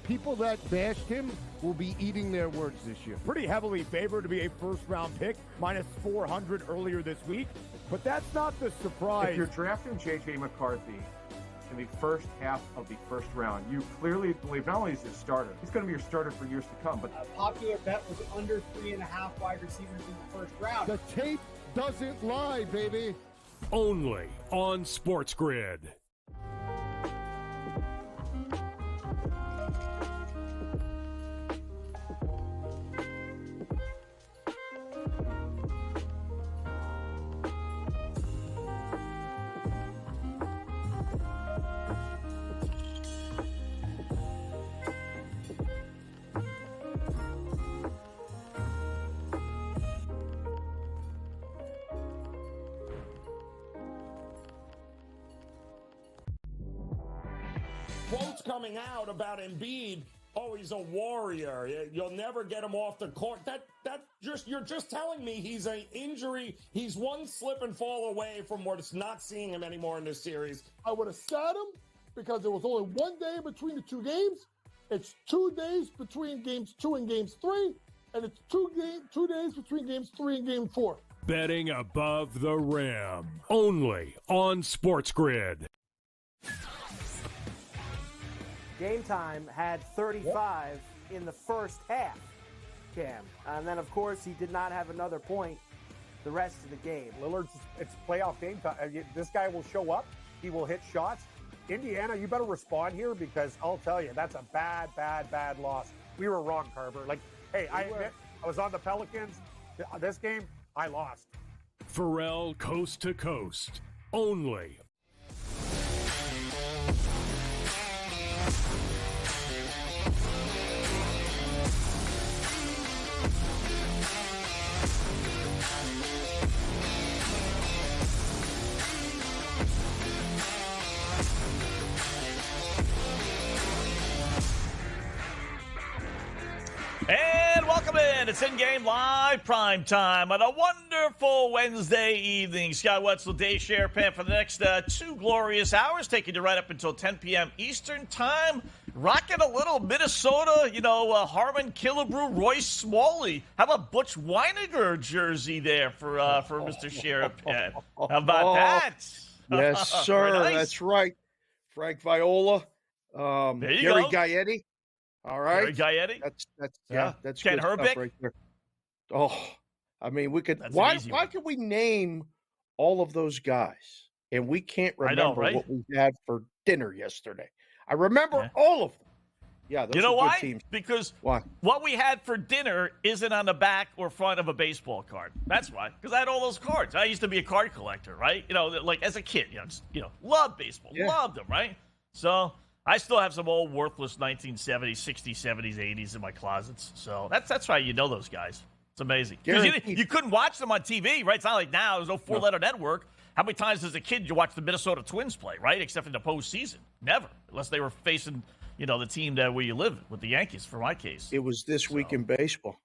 people that bashed him will be eating their words this year. Pretty heavily favored to be a first-round pick, minus 400 earlier this week. But that's not the surprise. If you're drafting J.J. McCarthy in the first half of the first round, you clearly believe not only is he a starter, he's going to be your starter for years to come. But a popular bet was under 3.5 wide receivers in the first round. The tape doesn't lie, baby. Only on SportsGrid. Quotes coming out about Embiid. Oh, he's a warrior. You'll never get him off the court. You're just telling me he's an injury. He's one slip and fall away from what's not seeing him anymore in this series. I would have sat him because there was only 1 day between the two games. It's 2 days between games 2 and games 3, and it's 2 days between games 3 and game 4. Betting above the rim. Only on SportsGrid. Game Time had 35 in the first half, Cam. And then, of course, he did not have another point the rest of the game. Lillard's, it's playoff game time. This guy will show up. He will hit shots. Indiana, you better respond here because I'll tell you, that's a bad loss. We were wrong, Carver. Like, hey, I admit, I was on the Pelicans. This game, I lost. Pharrell Coast to Coast. Only. And welcome in. It's InGame Live Primetime on a wonderful Wednesday evening. Scott Wetzel, Dave Sharapan for the next 2 glorious hours, taking you right up until 10 p.m. Eastern Time. Rocking a little Minnesota, Harmon Killebrew, Royce Smalley. How about Butch Weiniger jersey there for Mr. Sharapan? How about that? Yes, sir. Nice. That's right. Frank Viola, there you Gary go. Gaetti. All right, Gary Gaetti. That's Ken good Herbick stuff right there. Oh, I mean, we could. That's Why one. could we name all of those guys and we can't remember right? what we had for dinner yesterday? I remember all of them. Yeah, those you know are good why? teams. Because why? What we had for dinner isn't on the back or front of a baseball card. That's why. Because I had all those cards. I used to be a card collector, right? Like as a kid, loved baseball, loved them, right? So I still have some old worthless 1970s, 60s, 70s, 80s in my closets. So that's why you know those guys. It's amazing. Because you couldn't watch them on TV, right? It's not like now. There's no four-letter network. How many times as a kid did you watch the Minnesota Twins play, right? Except in the postseason. Never. Unless they were facing, the team where you live with the Yankees, for my case. It was this week in baseball.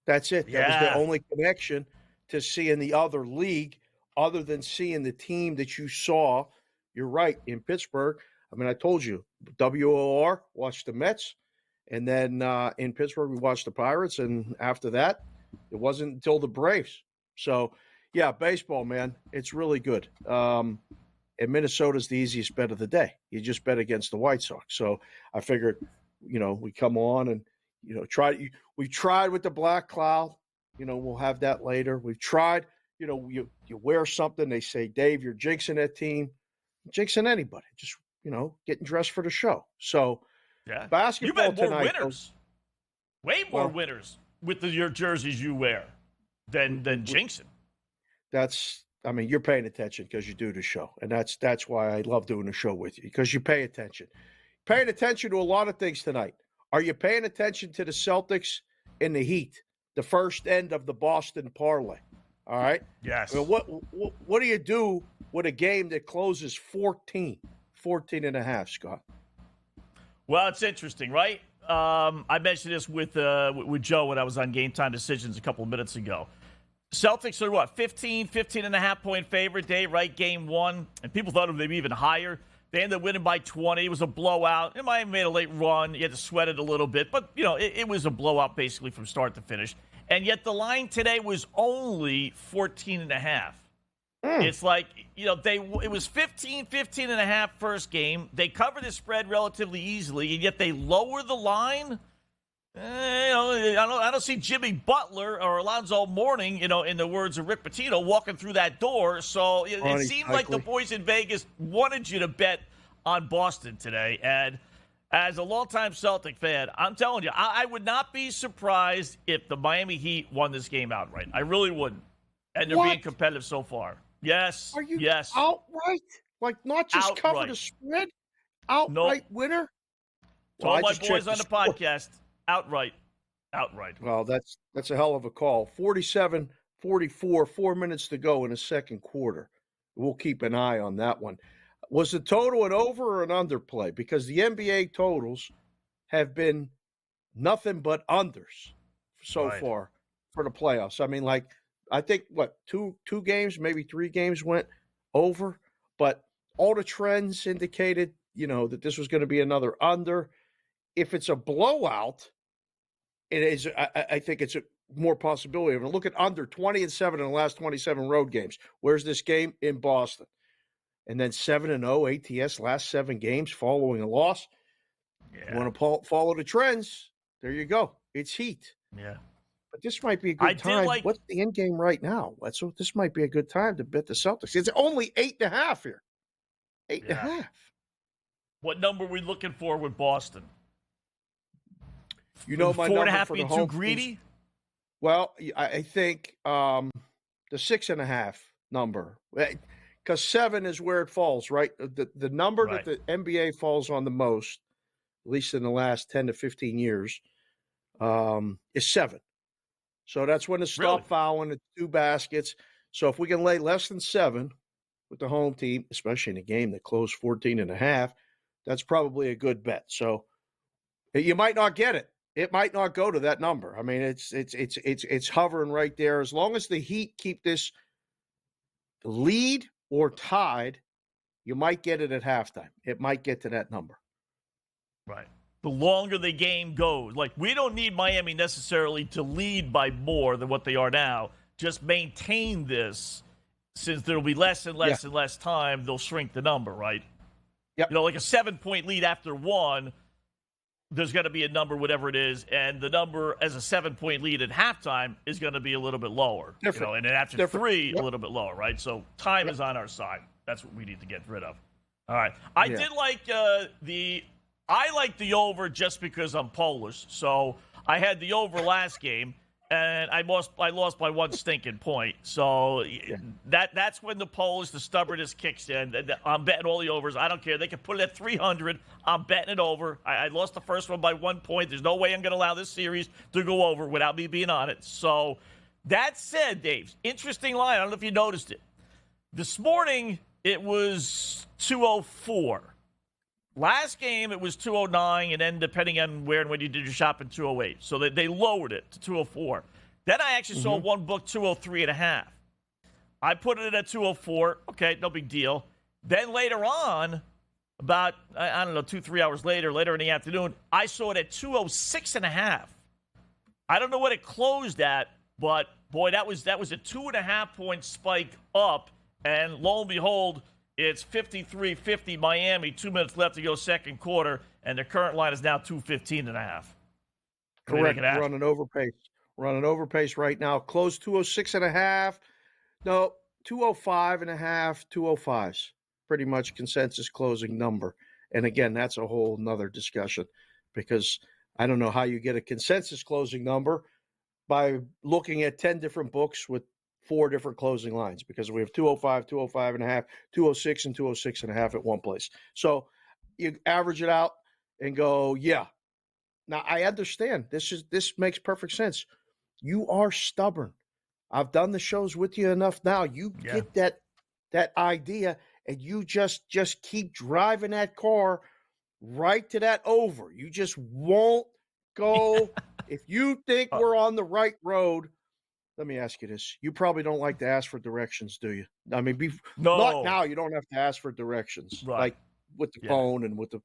That's it. That was the only connection to seeing the other league other than seeing the team that you saw. You're right, in Pittsburgh. I mean, I told you, WOR, watched the Mets. And then in Pittsburgh, we watched the Pirates. And after that, it wasn't until the Braves. So, yeah, baseball, man, it's really good. And Minnesota's the easiest bet of the day. You just bet against the White Sox. So I figured, we come on and, we tried with the Black Cloud. We'll have that later. We've tried, you wear something. They say, Dave, you're jinxing that team. Jinxing anybody. Just, getting dressed for the show. So, basketball You've had more tonight. winners. Way more winners with your jerseys you wear than jinxing. You're paying attention because you do the show. And that's why I love doing the show with you, because you pay attention. Paying attention to a lot of things tonight. Are you paying attention to the Celtics and the Heat, the first end of the Boston parlay? All right? Yes. I mean, what do you do with a game that closes 14 and a half, Scott? Well, it's interesting, right? I mentioned this with Joe when I was on Game Time Decisions a couple of minutes ago. Celtics are 15 and a half point favorite day, right? Game 1. And people thought it would be even higher. They ended up winning by 20. It was a blowout. And Miami made a late run. You had to sweat it a little bit. But, it was a blowout basically from start to finish. And yet the line today was only 14.5. It's like, it was 15.5 first game. They covered the spread relatively easily, and yet they lower the line. I don't see Jimmy Butler or Alonzo Mourning, in the words of Rick Pitino, walking through that door. So it seemed like the boys in Vegas wanted you to bet on Boston today. And as a longtime Celtic fan, I'm telling you, I would not be surprised if the Miami Heat won this game outright. I really wouldn't. And they're being competitive so far. Yes. Are you yes. outright? Like not just outright. cover the spread? Outright winner? To all my boys on the podcast, outright. Well, that's a hell of a call. 47-44, 4 minutes to go in the second quarter. We'll keep an eye on that one. Was the total an over or an underplay? Because the NBA totals have been nothing but unders so far for the playoffs. I mean, I think, two games, maybe 3 games went over, but all the trends indicated, that this was going to be another under. If it's a blowout, it is. I think it's a more possibility. Look at under 20-7 in the last 27 road games. Where's this game? In Boston. And then 7-0 ATS last 7 games following a loss. Yeah. You want to follow the trends? There you go. It's Heat. Yeah. But this might be a good time. What's the end game right now? So this might be a good time to bet the Celtics. It's only 8.5 here. 8.5. What number are we looking for with Boston? My 4.5 being too greedy? Teams, well, I think the 6.5 number. Because 7 is where it falls, right? The number that the NBA falls on the most, at least in the last 10 to 15 years, is 7. So that's when to stop fouling at 2 baskets. So if we can lay less than 7 with the home team, especially in a game that closed 14.5, that's probably a good bet. So you might not get it. It might not go to that number. I mean, it's hovering right there. As long as the Heat keep this lead or tied, you might get it at halftime. It might get to that number. Right. The longer the game goes, we don't need Miami necessarily to lead by more than what they are now. Just maintain this. Since there will be less and less and less time, they'll shrink the number, right? Yep. Like a 7-point lead after 1, there's going to be a number, whatever it is, and the number as a 7-point lead at halftime is going to be a little bit lower. Different. And then after 3, a little bit lower, right? So time is on our side. That's what we need to get rid of. All right. I did like I like the over just because I'm Polish. So I had the over last game, and I lost by 1 stinking point. So that's when the Polish, the stubbornness kicks in. I'm betting all the overs. I don't care. They can put it at 300. I'm betting it over. I lost the first one by 1 point. There's no way I'm going to allow this series to go over without me being on it. So that said, Dave, interesting line. I don't know if you noticed it. This morning, it was 204. Last game, it was 209, and then depending on where and when you did your shopping, 208. So they lowered it to 204. Then I actually saw one book 203.5. I put it at 204. Okay, no big deal. Then later on, about, I don't know, 2-3 hours later in the afternoon, I saw it at 206.5. I don't know what it closed at, but boy, that was a 2.5-point spike up, and lo and behold, it's 53-50 Miami, 2 minutes left to go second quarter, and the current line is now 215.5. Correct. Running overpace right now. Close 206.5. No, 205.5, 205s. Pretty much consensus closing number. And again, that's a whole nother discussion because I don't know how you get a consensus closing number by looking at 10 different books with 4 different closing lines because we have 205, 205.5, 206, and 206.5 at one place. So you average it out and go, yeah. Now I understand this makes perfect sense. You are stubborn. I've done the shows with you enough now. You get that idea and you just keep driving that car right to that over. You just won't go. If you think we're on the right road, let me ask you this. You probably don't like to ask for directions, do you? I mean, no. Not now. You don't have to ask for directions. Right. Like with the phone and with the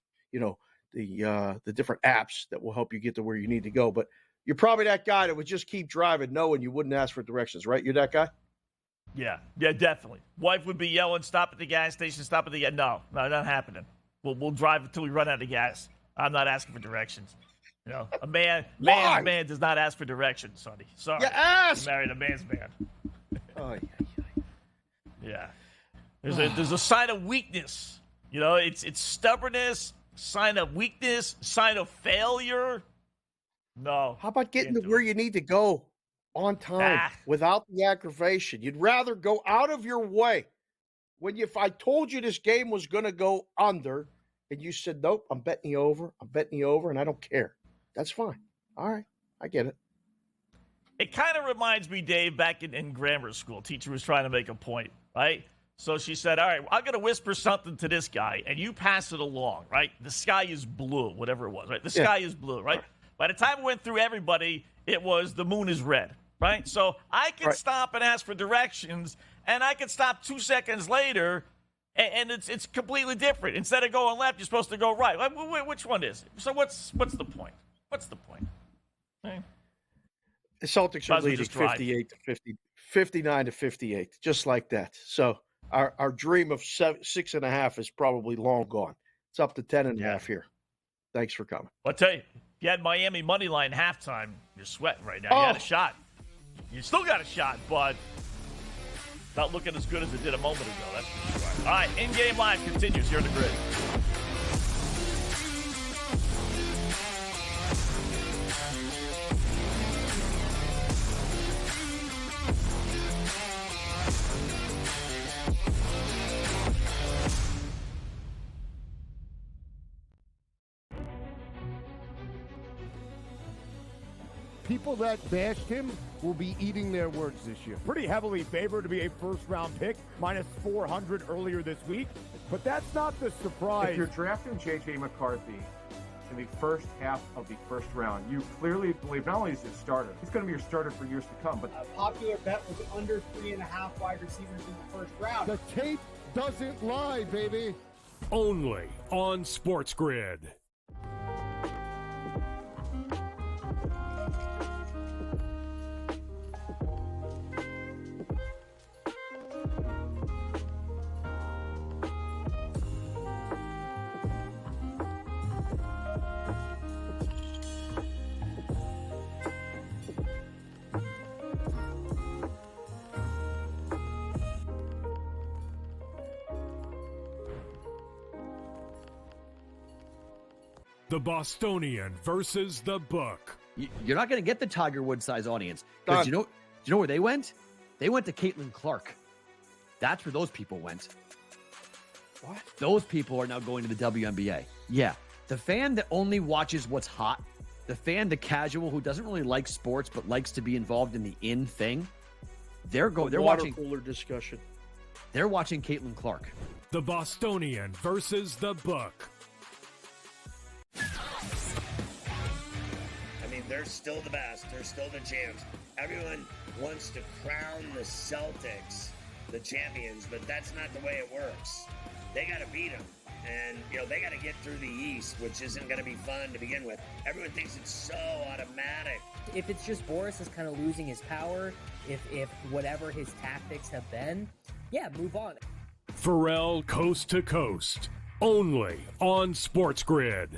the different apps that will help you get to where you need to go. But you're probably that guy that would just keep driving, knowing you wouldn't ask for directions, right? You're that guy? Yeah, definitely. Wife would be yelling, stop at the gas station, stop at the gas. No, not happening. We'll drive until we run out of gas. I'm not asking for directions. You know, a man's man does not ask for directions, Sonny. Sorry. You ask. You married a man's man. Oh, yeah. There's a sign of weakness. You know, it's stubbornness, sign of weakness, sign of failure. No. How about getting to where you need to go on time without the aggravation? You'd rather go out of your way. If I told you this game was going to go under and you said, nope, I'm betting you over, and I don't care. That's fine. All right. I get it. It kind of reminds me, Dave, back in grammar school. Teacher was trying to make a point, right? So she said, all right, I'm going to whisper something to this guy, and you pass it along, right? The sky is blue, whatever it was, right? The sky is blue, right? By the time it went through everybody, it was the moon is red, right? So I can stop and ask for directions, and I can stop 2 seconds later, and it's completely different. Instead of going left, you're supposed to go right. Which one is it? So what's the point? What's the point? Right? The Celtics are leading 59 to 58, just like that. So our dream of 6.5 is probably long gone. It's up to 10.5 here. Thanks for coming. I'll tell you, you had Miami money line halftime. You're sweating right now. You had a shot. You still got a shot, but not looking as good as it did a moment ago. That's for sure. All right, in-game live continues here in the grid. People that bashed him will be eating their words this year. Pretty heavily favored to be a first-round pick, minus 400 earlier this week. But that's not the surprise. If you're drafting J.J. McCarthy in the first half of the first round, you clearly believe not only is he a starter, he's going to be your starter for years to come. But a popular bet was under 3.5 wide receivers in the first round. The tape doesn't lie, baby. Only on SportsGrid. The Bostonian versus the Book. You're not going to get the Tiger Woods size audience. Because do you know where they went? They went to Caitlin Clark. That's where those people went. What? Those people are now going to the WNBA. Yeah. The fan that only watches what's hot, the fan, the casual who doesn't really like sports but likes to be involved in the in thing, they're watching cooler discussion. They're watching Caitlin Clark. The Bostonian versus the Book. I mean, they're still the best. They're still the champs. Everyone wants to crown the Celtics the champions, but that's not the way it works. They got to beat them. And, they got to get through the East, which isn't going to be fun to begin with. Everyone thinks it's so automatic. If it's just Boris is kind of losing his power, if whatever his tactics have been, move on. Pharrell Coast to Coast. Only on SportsGrid.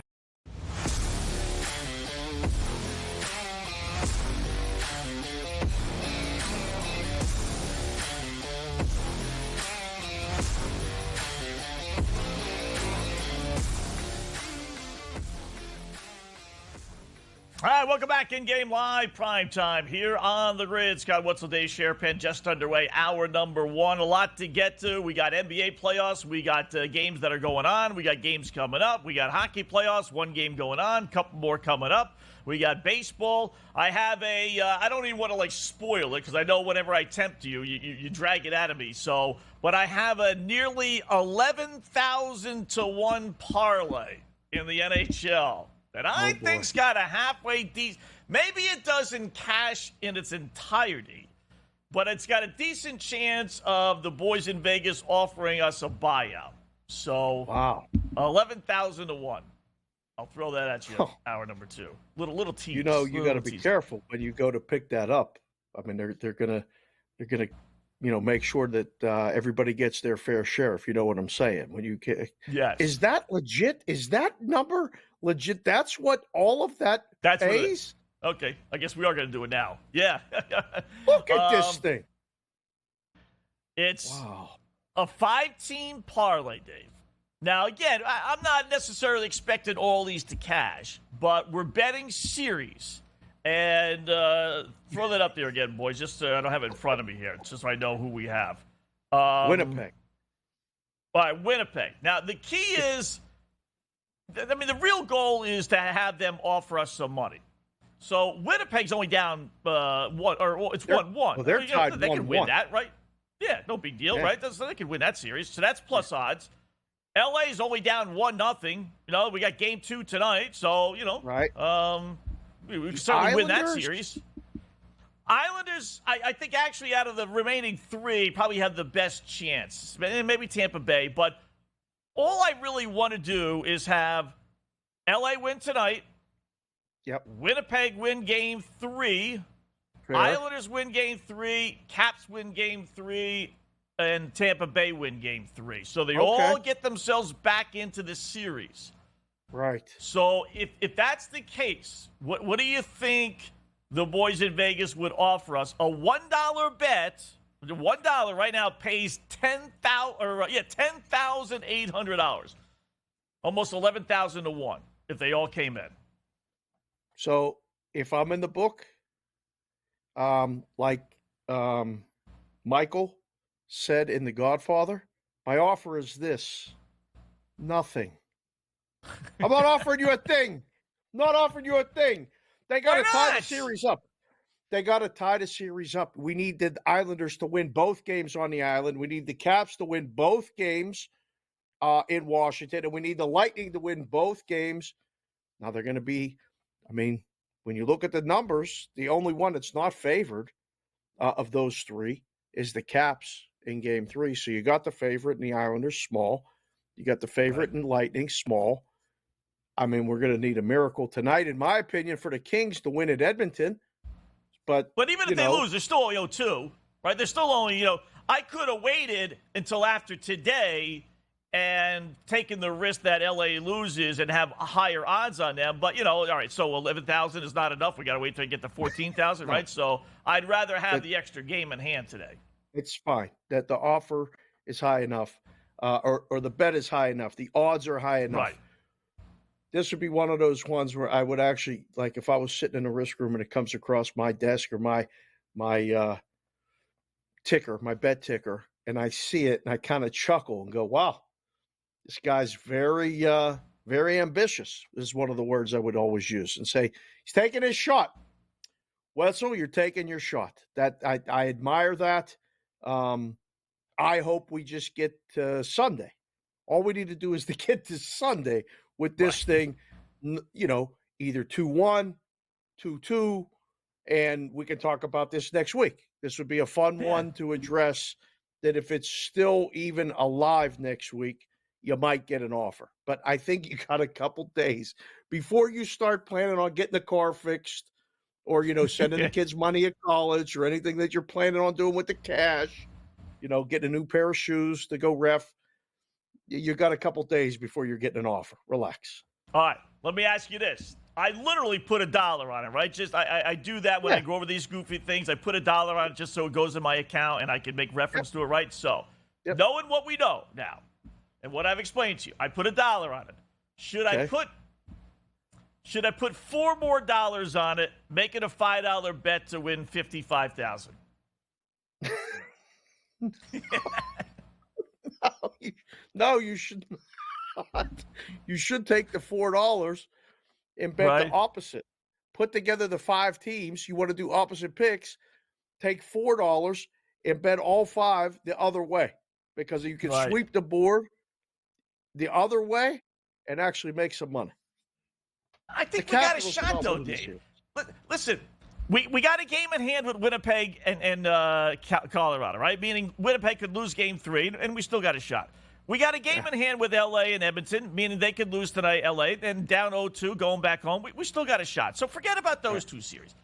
All right, welcome back. In-game live, Primetime here on the grid. Scott Wetzel, Dave Sharapan, just underway. Hour number one. A lot to get to. We got NBA playoffs. We got games that are going on. We got games coming up. We got hockey playoffs. One game going on. Couple more coming up. We got baseball. I have I don't even want to spoil it because I know whenever I tempt you, you drag it out of me. So, but I have a nearly 11,000 to 1 parlay in the NHL. That I think's got a halfway decent. Maybe it doesn't cash in its entirety, but it's got a decent chance of the boys in Vegas offering us a buyout. So, 11,000 to 1. I'll throw that at you. Hour number 2. Little tease. You got to be careful when you go to pick that up. I mean, they're gonna make sure that everybody gets their fair share. If you know what I'm saying. When you yes, is that legit? Is that number legit? That's what all of that pays? Okay, I guess we are going to do it now. Yeah. Look at this thing. It's a 5-team parlay, Dave. Now, again, I'm not necessarily expecting all these to cash, but we're betting series. And throw that up there again, boys, just so I don't have it in front of me here, just so I know who we have. Winnipeg. All right, Winnipeg. Now, the key is, I mean, the real goal is to have them offer us some money. So Winnipeg's only down 1, or it's 1-1. Well, they're tied 1-1. They can win that, right? Yeah, no big deal, right? So they can win that series. So that's plus odds. LA's only down 1-0. We got game 2 tonight, so right. We can certainly win that series. Islanders, I think actually out of the remaining 3, probably have the best chance. Maybe Tampa Bay, but all I really want to do is have LA win tonight. Yep. Winnipeg win game 3. Fair. Islanders win game 3. Caps win game 3. And Tampa Bay win game 3. So they all get themselves back into the series. Right. So if that's the case, what do you think the boys in Vegas would offer us? A $1 bet, $1 right now pays $10,800. Almost 11,000 to 1 if they all came in. So if I'm in the book, Michael said in The Godfather, my offer is this: nothing. I'm not offering you a thing. Not offering you a thing. They got to tie the series up. We need the Islanders to win both games on the island. We need the Caps to win both games in Washington. And we need the Lightning to win both games. Now they're going to be, when you look at the numbers, the only one that's not favored of those 3 is the Caps in game 3. So you got the favorite in the Islanders, small. You got the favorite in Lightning, small. We're going to need a miracle tonight, in my opinion, for the Kings to win at Edmonton. But even if they lose, they're still 0-2, right? They're still only, I could have waited until after today and taken the risk that LA loses and have higher odds on them. But, all right, so 11,000 is not enough. We got to wait till I get to 14,000, right? So I'd rather have the extra game in hand today. It's fine that the offer is high enough, or the bet is high enough. The odds are high enough. Right. This would be one of those ones where I would actually, like, if I was sitting in a risk room and it comes across my desk or my ticker, my bet ticker, and I see it and I kind of chuckle and go, wow, this guy's very, very ambitious. This is one of the words I would always use, and say, he's taking his shot. Wetzel, you're taking your shot. That I admire that. I hope we just get to Sunday. All we need to do is to get to Sunday with this thing, either 2-1, 2-2, and we can talk about this next week. This would be a fun one to address, that if it's still even alive next week, you might get an offer. But I think you got a couple days before you start planning on getting the car fixed, or, sending the kids money at college, or anything that you're planning on doing with the cash, getting a new pair of shoes to go ref. You got a couple days before you're getting an offer. Relax. All right. Let me ask you this. I literally put $1 on it, right? Just I do that when I go over these goofy things. I put $1 on it just so it goes in my account and I can make reference to it, right? So, knowing what we know now and what I've explained to you, I put $1 on it. Should I put $4 more on it, make it a $5 bet to win $55,000? No, you should not. You should take the $4 and bet the opposite. Put together the 5 teams. You want to do opposite picks. Take $4 and bet all 5 the other way, because you can sweep the board the other way and actually make some money. I think we got a shot, though, Dave. Listen, we got a game in hand with Winnipeg and Colorado, right? Meaning Winnipeg could lose game 3, and we still got a shot. We got a game in hand with L.A. and Edmonton, meaning they could lose tonight, L.A., then down 0-2, going back home. We still got a shot. So forget about those two series.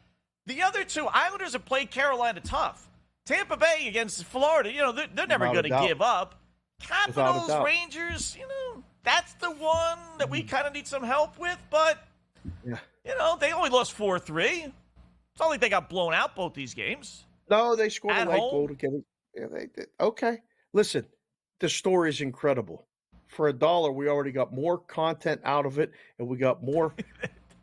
The other two, Islanders have played Carolina tough. Tampa Bay against Florida, they're never going to give up. Capitals, Rangers, that's the one that we kind of need some help with. But, they only lost 4-3. It's not like they got blown out both these games. No, they scored a late goal to get it. Yeah, they did. Okay. Listen, the story is incredible. For $1, we already got more content out of it, and we got more.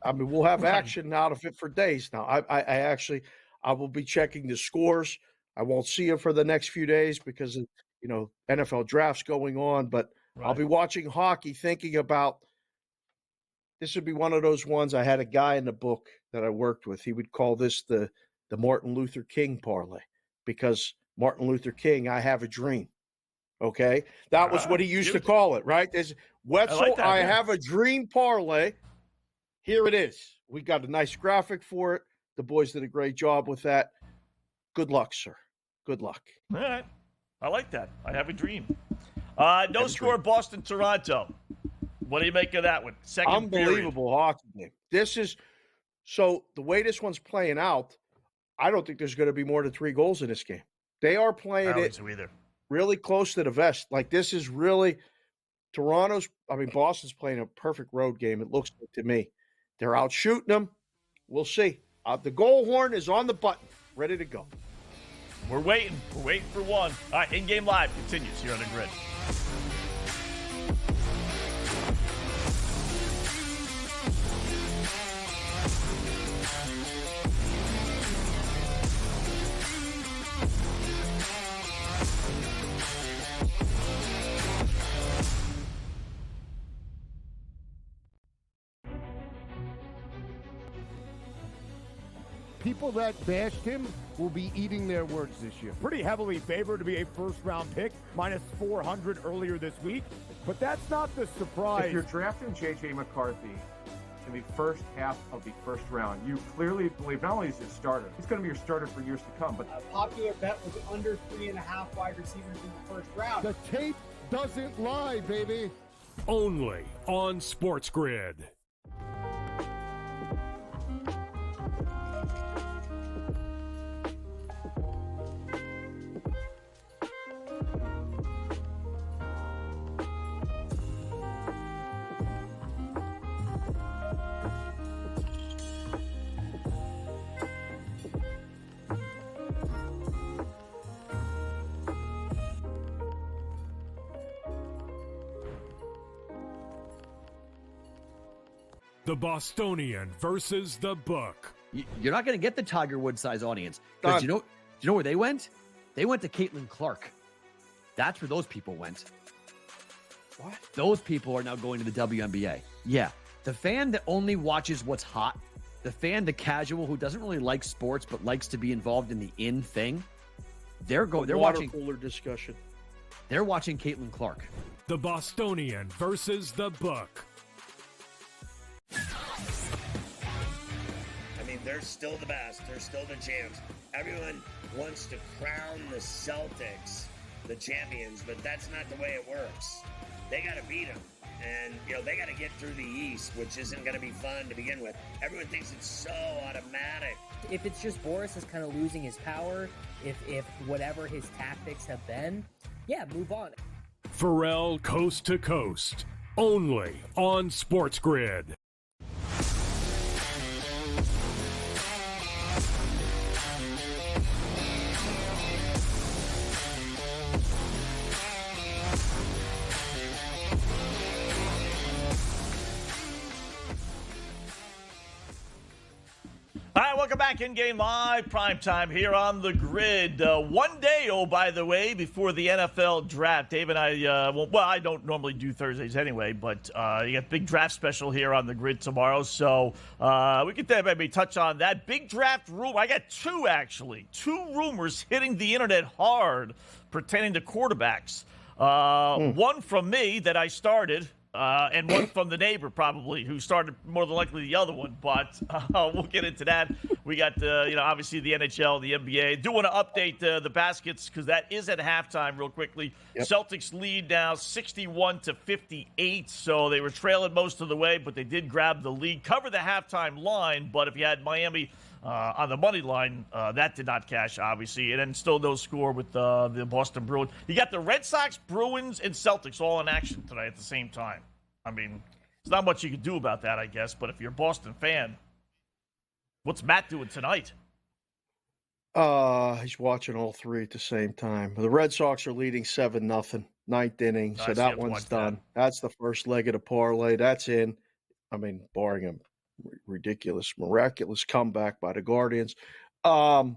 I mean, we'll have action out of it for days now. I will be checking the scores. I won't see it for the next few days because of, NFL drafts going on, but I'll be watching hockey thinking about this would be one of those ones. I had a guy in the book that I worked with. He would call this the Martin Luther King parlay because Martin Luther King, I have a dream. Okay. That was what he used to call it, right? There's Wetzel, I have a dream parlay. Here it is. We got a nice graphic for it. The boys did a great job with that. Good luck, sir. Good luck. All right. I like that. I have a dream. No score, Boston, Toronto. What do you make of that one? Second Unbelievable hockey game. This is so the way this one's playing out, I don't think there's going to be more than 3 goals in this game. They are playing it really close to the vest. Like this is really Boston's playing a perfect road game. It looks like to me. They're out shooting them. We'll see. The goal horn is on the button, ready to go. We're waiting. We're waiting for one. All right, In-Game Live continues here on the Grid. People that bashed him will be eating their words this year. Pretty heavily favored to be a first-round pick, minus 400 earlier this week. But that's not the surprise. If you're drafting J.J. McCarthy in the first half of the first round, you clearly believe not only is he a starter, he's going to be your starter for years to come. But a popular bet was under 3.5 wide receivers in the first round. The tape doesn't lie, baby. Only on SportsGrid. The Bostonian versus the Book. You're not going to get the Tiger Woods size audience. Because do you know where they went? They went to Caitlin Clark. That's where those people went. What? Those people are now going to the WNBA. Yeah. The fan that only watches what's hot, the casual who doesn't really like sports but likes to be involved in the in thing, they're watching cooler discussion. They're watching Caitlin Clark. The Bostonian versus the Book. I mean, they're still the best. They're still the champs. Everyone wants to crown the Celtics the champions, but that's not the way it works. They got to beat them. And, they got to get through the East, which isn't going to be fun to begin with. Everyone thinks it's so automatic. If it's just Boris is kind of losing his power, if whatever his tactics have been, move on. Pharrell Coast to Coast. Only on SportsGrid. All right, welcome back. In-Game Live, Primetime here on the Grid. One day, by the way, before the NFL draft. Dave and I, I don't normally do Thursdays anyway, but you got big draft special here on the Grid tomorrow. So we could maybe touch on that. Big draft rumor. I got two rumors hitting the internet hard pertaining to quarterbacks. One from me that I started. and one from the neighbor probably, who started more than likely the other one. But we'll get into that. We got obviously the NHL, the NBA. Do want to update the baskets because that is at halftime real quickly. Yep. Celtics lead now 61-58. So they were trailing most of the way, but they did grab the lead, cover the halftime line. But if you had Miami on the money line, that did not cash, obviously. And then still no score with the Boston Bruins. You got the Red Sox, Bruins, and Celtics all in action tonight at the same time. I mean, there's not much you can do about that, I guess. But if you're a Boston fan, what's Matt doing tonight? He's watching all three at the same time. The Red Sox are leading 7-0, ninth inning. So that one's done. That's the first leg of the parlay. That's in. I mean, barring a ridiculous, miraculous comeback by the Guardians. The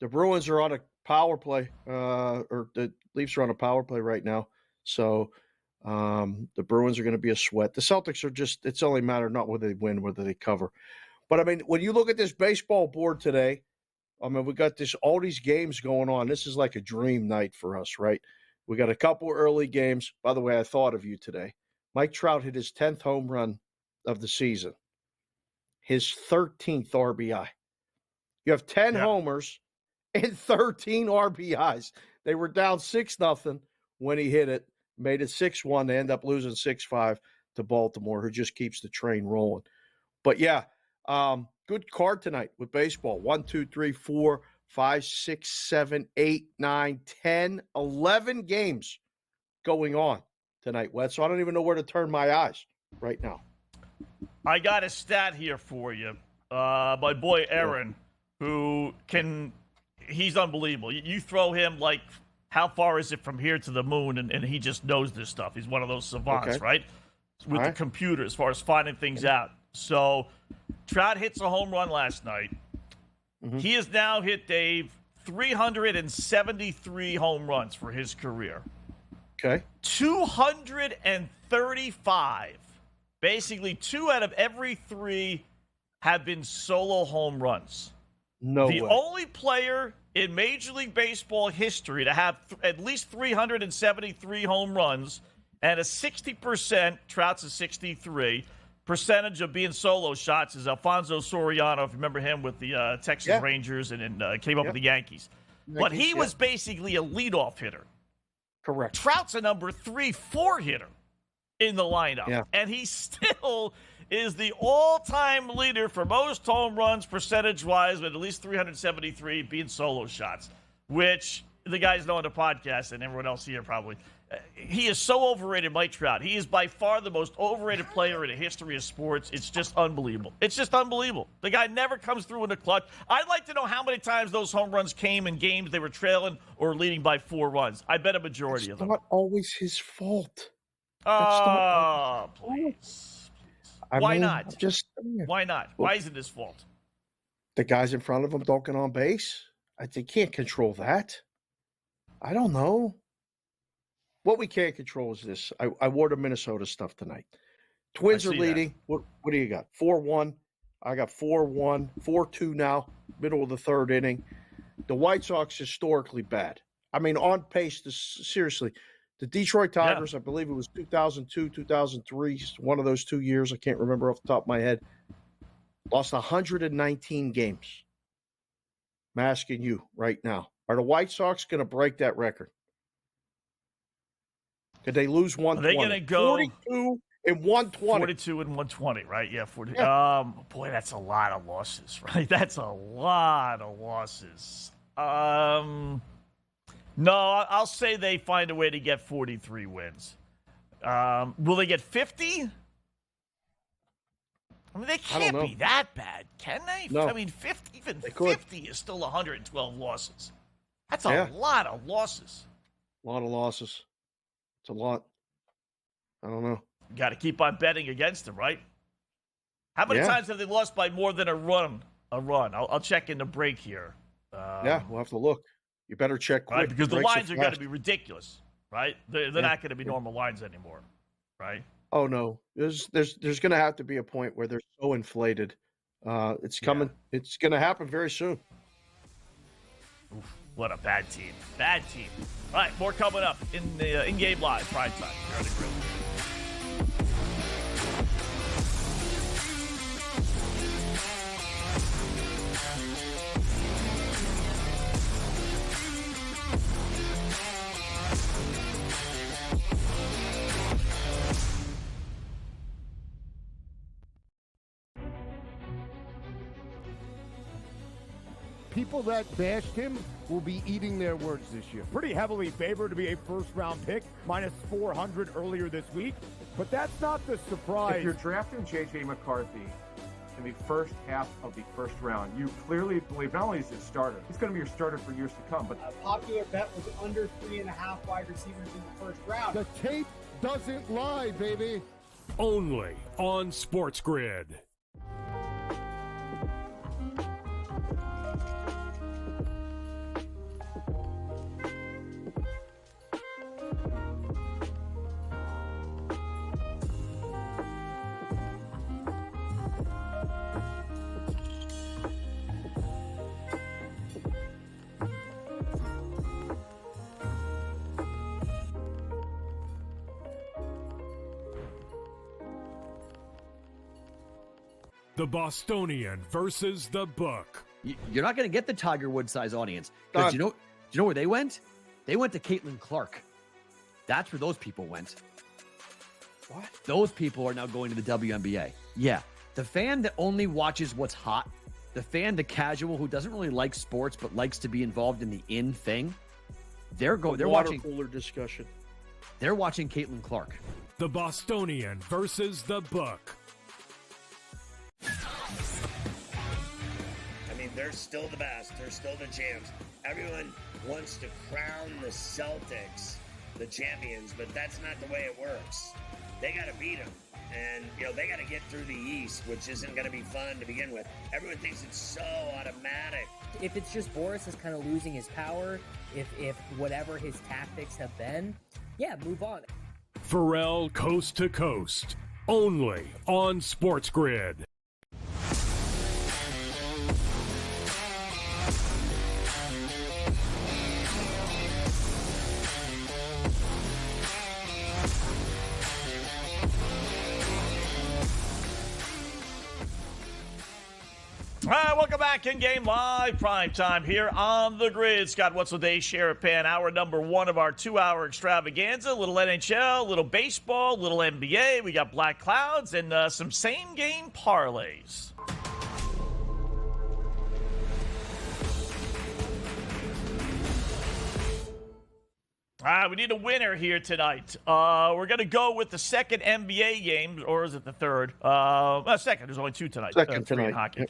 Bruins are on a power play, or the Leafs are on a power play right now. So the Bruins are going to be a sweat. The Celtics are just, it's only a matter not whether they win, whether they cover. But, I mean, when you look at this baseball board today, I mean, we got all these games going on. This is like a dream night for us, right? We got a couple early games. By the way, I thought of you today. Mike Trout hit his 10th home run of the season. His 13th RBI. You have 10 homers and 13 RBIs. They were down 6-0 when he hit it, made it 6-1. They end up losing 6-5 to Baltimore, who just keeps the train rolling. But, yeah, good card tonight with baseball. 1, 2, 3, 4, 5, 6, 7, 8, 9, 10, 11 games going on tonight, Wes. So I don't even know where to turn my eyes right now. I got a stat here for you. My boy Aaron, he's unbelievable. You throw him like, how far is it from here to the moon? And he just knows this stuff. He's one of those savants, right? With the computer as far as finding things out. So Trout hits a home run last night. Mm-hmm. He has now hit, Dave, 373 home runs for his career. Okay. 235. Basically, 2 out of every 3 have been solo home runs. No way. The only player in Major League Baseball history to have at least 373 home runs and a 60%, Trout's a 63, percentage of being solo shots is Alfonso Soriano, if you remember him with the Texas Rangers and came up with the Yankees. But he was basically a leadoff hitter. Correct. Trout's a number 3-4 hitter in the lineup. And he still is the all-time leader for most home runs percentage-wise with at least 373 being solo shots, which the guys know on the podcast and everyone else here probably. He is so overrated, Mike Trout. He is by far the most overrated player in the history of sports. It's just unbelievable. It's just unbelievable. The guy never comes through in the clutch. I'd like to know how many times those home runs came in games they were trailing or leading by 4 runs. I bet a majority of them. It's not always his fault. Oh, please. Why not? Why not? Well, Why is it his fault? The guys in front of him don't get on base. They can't control that. I don't know. What we can't control is this. I wore the Minnesota stuff tonight. Twins are leading. What do you got? 4-1. I got 4-1, 4-2 now, middle of the 3rd inning. The White Sox historically bad. I mean, on pace to seriously. The Detroit Tigers, I believe it was 2002, 2003, one of those 2 years. I can't remember off the top of my head. Lost 119 games. I'm asking you right now. Are the White Sox going to break that record? Could they lose 120? Are they going to go 42 and 120? 42 and 120, right? Yeah, 40. Yeah. Boy, that's a lot of losses, right? That's a lot of losses. No, I'll say they find a way to get 43 wins. Will they get 50? I mean, they can't be that bad, can they? No. I mean, 50 is still 112 losses. That's a lot of losses. A lot of losses. It's a lot. I don't know. You got to keep on betting against them, right? How many times have they lost by more than a run? I'll check in the break here. We'll have to look. You better check quick. Right, because the lines are going to be ridiculous, right? They're not going to be normal lines anymore, right? Oh no, there's going to have to be a point where they're so inflated. It's coming. Yeah. It's going to happen very soon. Oof, what a bad team! Bad team. All right, more coming up in the in-game live Primetime here on the Grill. people that bashed him will be eating their words this year. Pretty heavily favored to be a first-round pick, minus 400 earlier this week. But that's not the surprise. If you're drafting J.J. McCarthy in the first half of the first round, you clearly believe not only is he a starter, he's going to be your starter for years to come. But A popular bet was under 3.5 wide receivers in the first round. The tape doesn't lie, baby. Only on SportsGrid. The Bostonian versus the book. You're not going to get the Tiger Woods size audience because do you know where they went? They went to Caitlin Clark. That's where those people went. What? Those people are now going to the WNBA. Yeah, the fan that only watches what's hot, the fan, the casual who doesn't really like sports but likes to be involved in the in thing. They're watching cooler discussion. They're watching Caitlin Clark. The Bostonian versus the book. I mean, they're still the best. They're still the champs. Everyone wants to crown the Celtics the champions, but that's not the way it works. They got to beat them. And, they got to get through the East, which isn't going to be fun to begin with. Everyone thinks it's so automatic. If it's just Boris is kind of losing his power, if whatever his tactics have been, yeah, move on. Pharrell Coast to Coast. Only on SportsGrid. All right, welcome back. InGame Live, Primetime here on the grid. Scott Wetzel, Dave Sharapan, hour number one of our 2-hour extravaganza. A little NHL, a little baseball, a little NBA. We got black clouds and some same-game parlays. All right, we need a winner here tonight. We're going to go with the second NBA game, or is it the third? Second. There's only two tonight. Second three in tonight. hockey.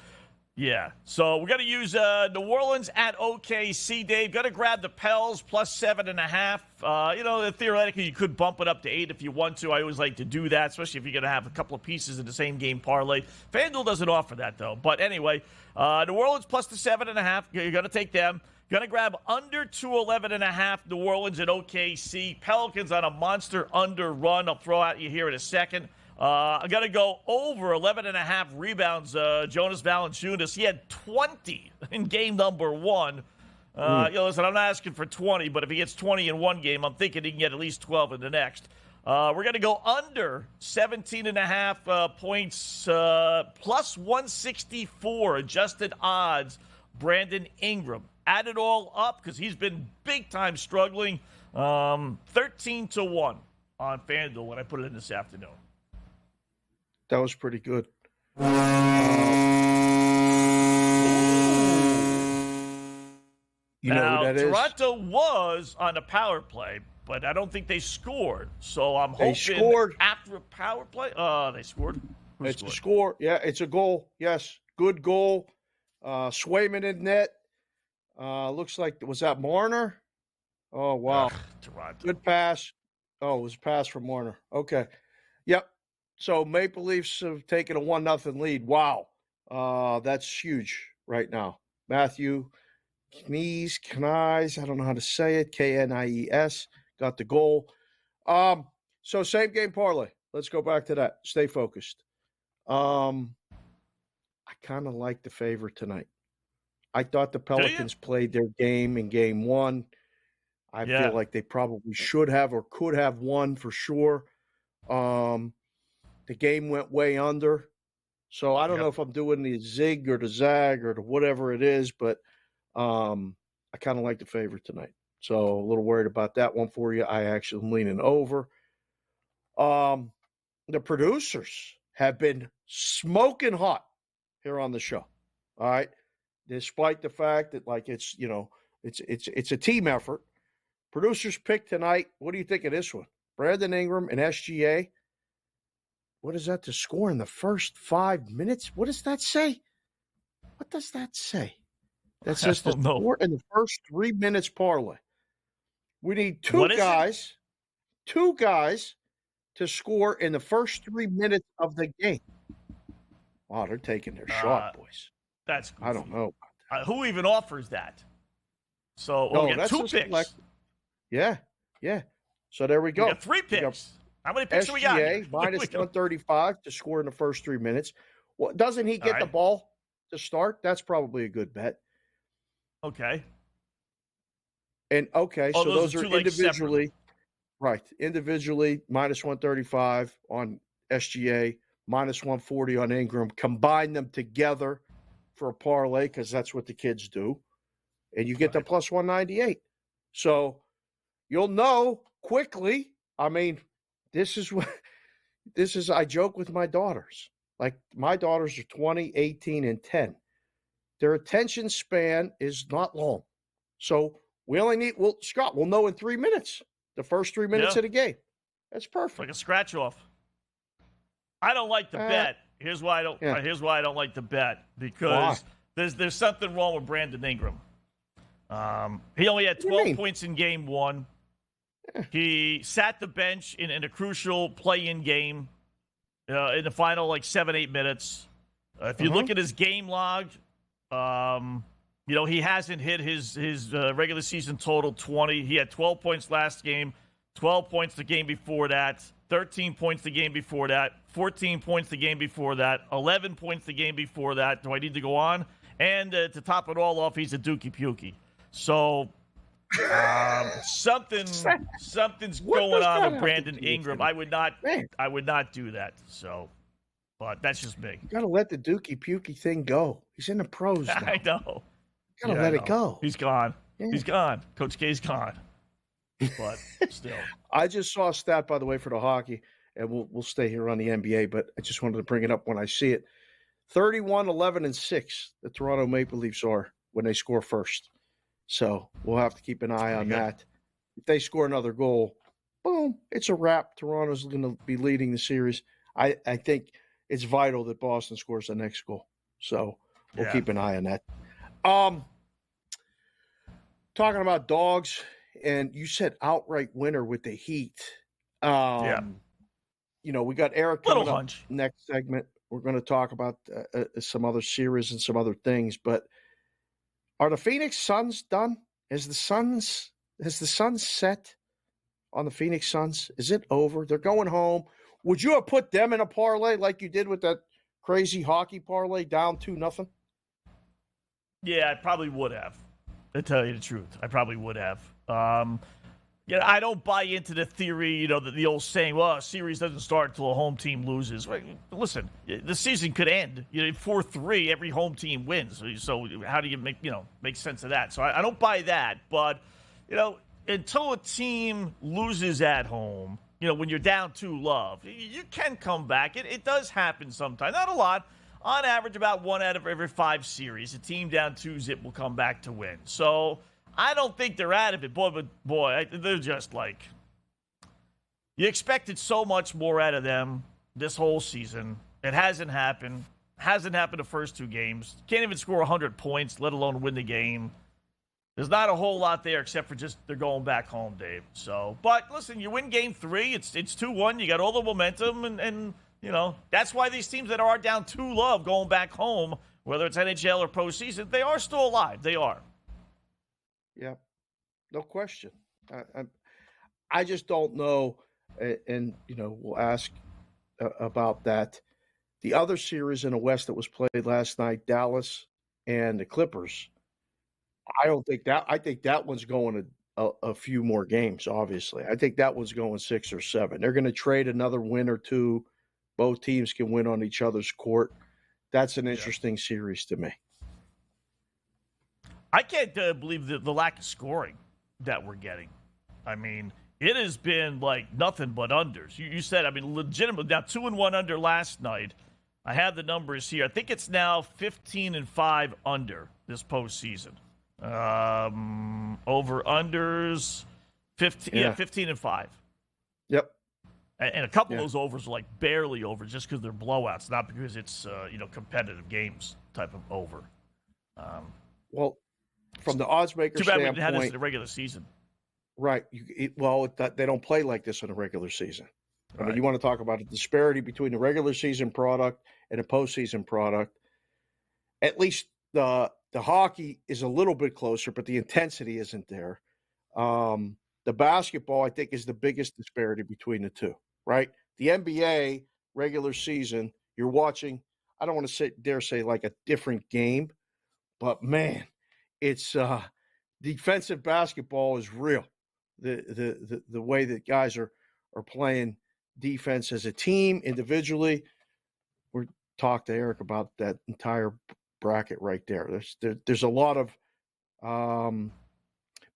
Yeah, so we're going to use New Orleans at OKC, Dave. Got to grab the Pels plus 7.5. Theoretically, you could bump it up to 8 if you want to. I always like to do that, especially if you're going to have a couple of pieces in the same game parlay. FanDuel doesn't offer that, though. But anyway, New Orleans plus the 7.5. You're going to take them. Going to grab under 211.5 New Orleans at OKC. Pelicans on a monster under run. I'll throw at you here in a second. I'm going to go over 11.5 rebounds. Jonas Valanciunas, he had 20 in game number one. Listen, I'm not asking for 20, but if he gets 20 in one game, I'm thinking he can get at least 12 in the next. We're going to go under 17.5 points, plus 164 adjusted odds. Brandon Ingram. Add it all up because he's been big-time struggling. 13-1 on FanDuel when I put it in this afternoon. That was pretty good. You know who that is? Toronto was on a power play, but I don't think they scored. So I'm hoping scored after a power play. They scored. Who it's scored? a score. Yeah, it's a goal. Yes, good goal. Swayman in net. Looks like, was that Marner? Oh, wow. Toronto. Good pass. Oh, it was a pass from Marner. Okay. Yep. So Maple Leafs have taken a 1-0 lead. Wow. That's huge right now. Matthew Knies, I don't know how to say it, Knies, got the goal. So same game parlay. Let's go back to that. Stay focused. I kind of like the favorite tonight. I thought the Pelicans played their game in game one. I feel like they probably should have or could have won for sure. The game went way under. So I don't know if I'm doing the zig or the zag or the whatever it is, but I kind of like the favorite tonight. So a little worried about that one for you. I actually am leaning over. The producers have been smoking hot here on the show. All right. despite the fact that it's a team effort. Producers pick tonight. What do you think of this one? Brandon Ingram and SGA. What is that to score in the first 5 minutes? What does that say? What does that say? That says to score in the first 3 minutes parlay. We need two guys to score in the first 3 minutes of the game. Wow, they're taking their shot, boys. That's goofy. I don't know. Who even offers that? So we'll get 2 picks. Yeah. So there we go. We got 3 picks. How many picks do we got? SGA minus 135 to score in the first 3 minutes. Well, doesn't he get the ball to start? That's probably a good bet. Okay. And so those are individually, right? Individually, minus 135 on SGA, minus 140 on Ingram. Combine them together for a parlay because that's what the kids do, and you get the plus 198. So you'll know quickly. I mean, this is I joke with my daughters. Like my daughters are 20, 18, and 10. Their attention span is not long. So we only need, Scott, we'll know in 3 minutes, the first 3 minutes of the game. That's perfect. Like a scratch off. I don't like the bet. Here's why I don't. Here's why I don't like the bet, because there's something wrong with Brandon Ingram. He only had 12 points in game 1. He sat the bench in a crucial play-in game in the final 7-8 minutes. If you look at his game log, he hasn't hit his regular season total 20. He had 12 points last game, 12 points the game before that, 13 points the game before that, 14 points the game before that, 11 points the game before that. Do I need to go on? And to top it all off, he's a dookie pukey. So something's going on with Brandon Ingram. I would not do that. So, but that's just me. You gotta let the dookie pukey thing go. He's in the pros now. I know. You gotta let it go. He's gone. Yeah. He's gone. Coach K's gone. But still. I just saw a stat, by the way, for the hockey, and we'll stay here on the NBA, but I just wanted to bring it up when I see it. 31, 11, and 6, the Toronto Maple Leafs are when they score first. So we'll have to keep an eye on that. If they score another goal, boom, it's a wrap. Toronto's going to be leading the series. I think it's vital that Boston scores the next goal. So we'll keep an eye on that. Talking about dogs, and you said outright winner with the Heat. We got Eric coming up next segment. We're going to talk about some other series and some other things, but are the Phoenix Suns done? Has the Suns set on the Phoenix Suns? Is it over? They're going home. Would you have put them in a parlay like you did with that crazy hockey parlay down 2-0? Yeah, I probably would have. To tell you the truth, I probably would have. I don't buy into the theory, the old saying, well, a series doesn't start until a home team loses. Listen, the season could end. 4-3, every home team wins. So how do you make sense of that? So I don't buy that. But, until a team loses at home, when you're down 2-0, you can come back. It does happen sometimes. Not a lot. On average, about 1 out of every 5 series, a team down 2-0 will come back to win. So I don't think they're out of it. Boy, they're just you expected so much more out of them this whole season. It hasn't happened. Hasn't happened the first 2 games. Can't even score 100 points, let alone win the game. There's not a whole lot there except for just they're going back home, Dave. So, but listen, you win game 3. It's 2-1. You got all the momentum, and that's why these teams that are down 2-0 going back home, whether it's NHL or postseason, they are still alive. They are. Yeah, no question. I just don't know, and we'll ask about that. The other series in the West that was played last night, Dallas and the Clippers. I think that one's going a few more games. Obviously, I think that one's going 6 or 7. They're going to trade another win or 2. Both teams can win on each other's court. That's an interesting series to me. I can't believe the lack of scoring that we're getting. I mean, it has been nothing but unders. You said, legitimately, now 2-1 under last night. I have the numbers here. I think it's now 15-5 under this postseason. Over unders 15-5. Yep. And a couple of those overs are like barely over just because they're blowouts, not because it's competitive games type of over. Well, from the odds maker too bad standpoint, we didn't have this in the regular season. Right. They don't play like this in a regular season. I mean, Right. you want to talk about a disparity between the regular season product and a postseason product. At least the hockey is a little bit closer, but the intensity isn't there. The basketball, I think, is the biggest disparity between the two, right? The NBA regular season, you're watching, I don't want to dare say like a different game, but man, it's defensive basketball is real. The way that guys are playing defense as a team, individually. We talked to Eric about that entire bracket right there. There's a lot of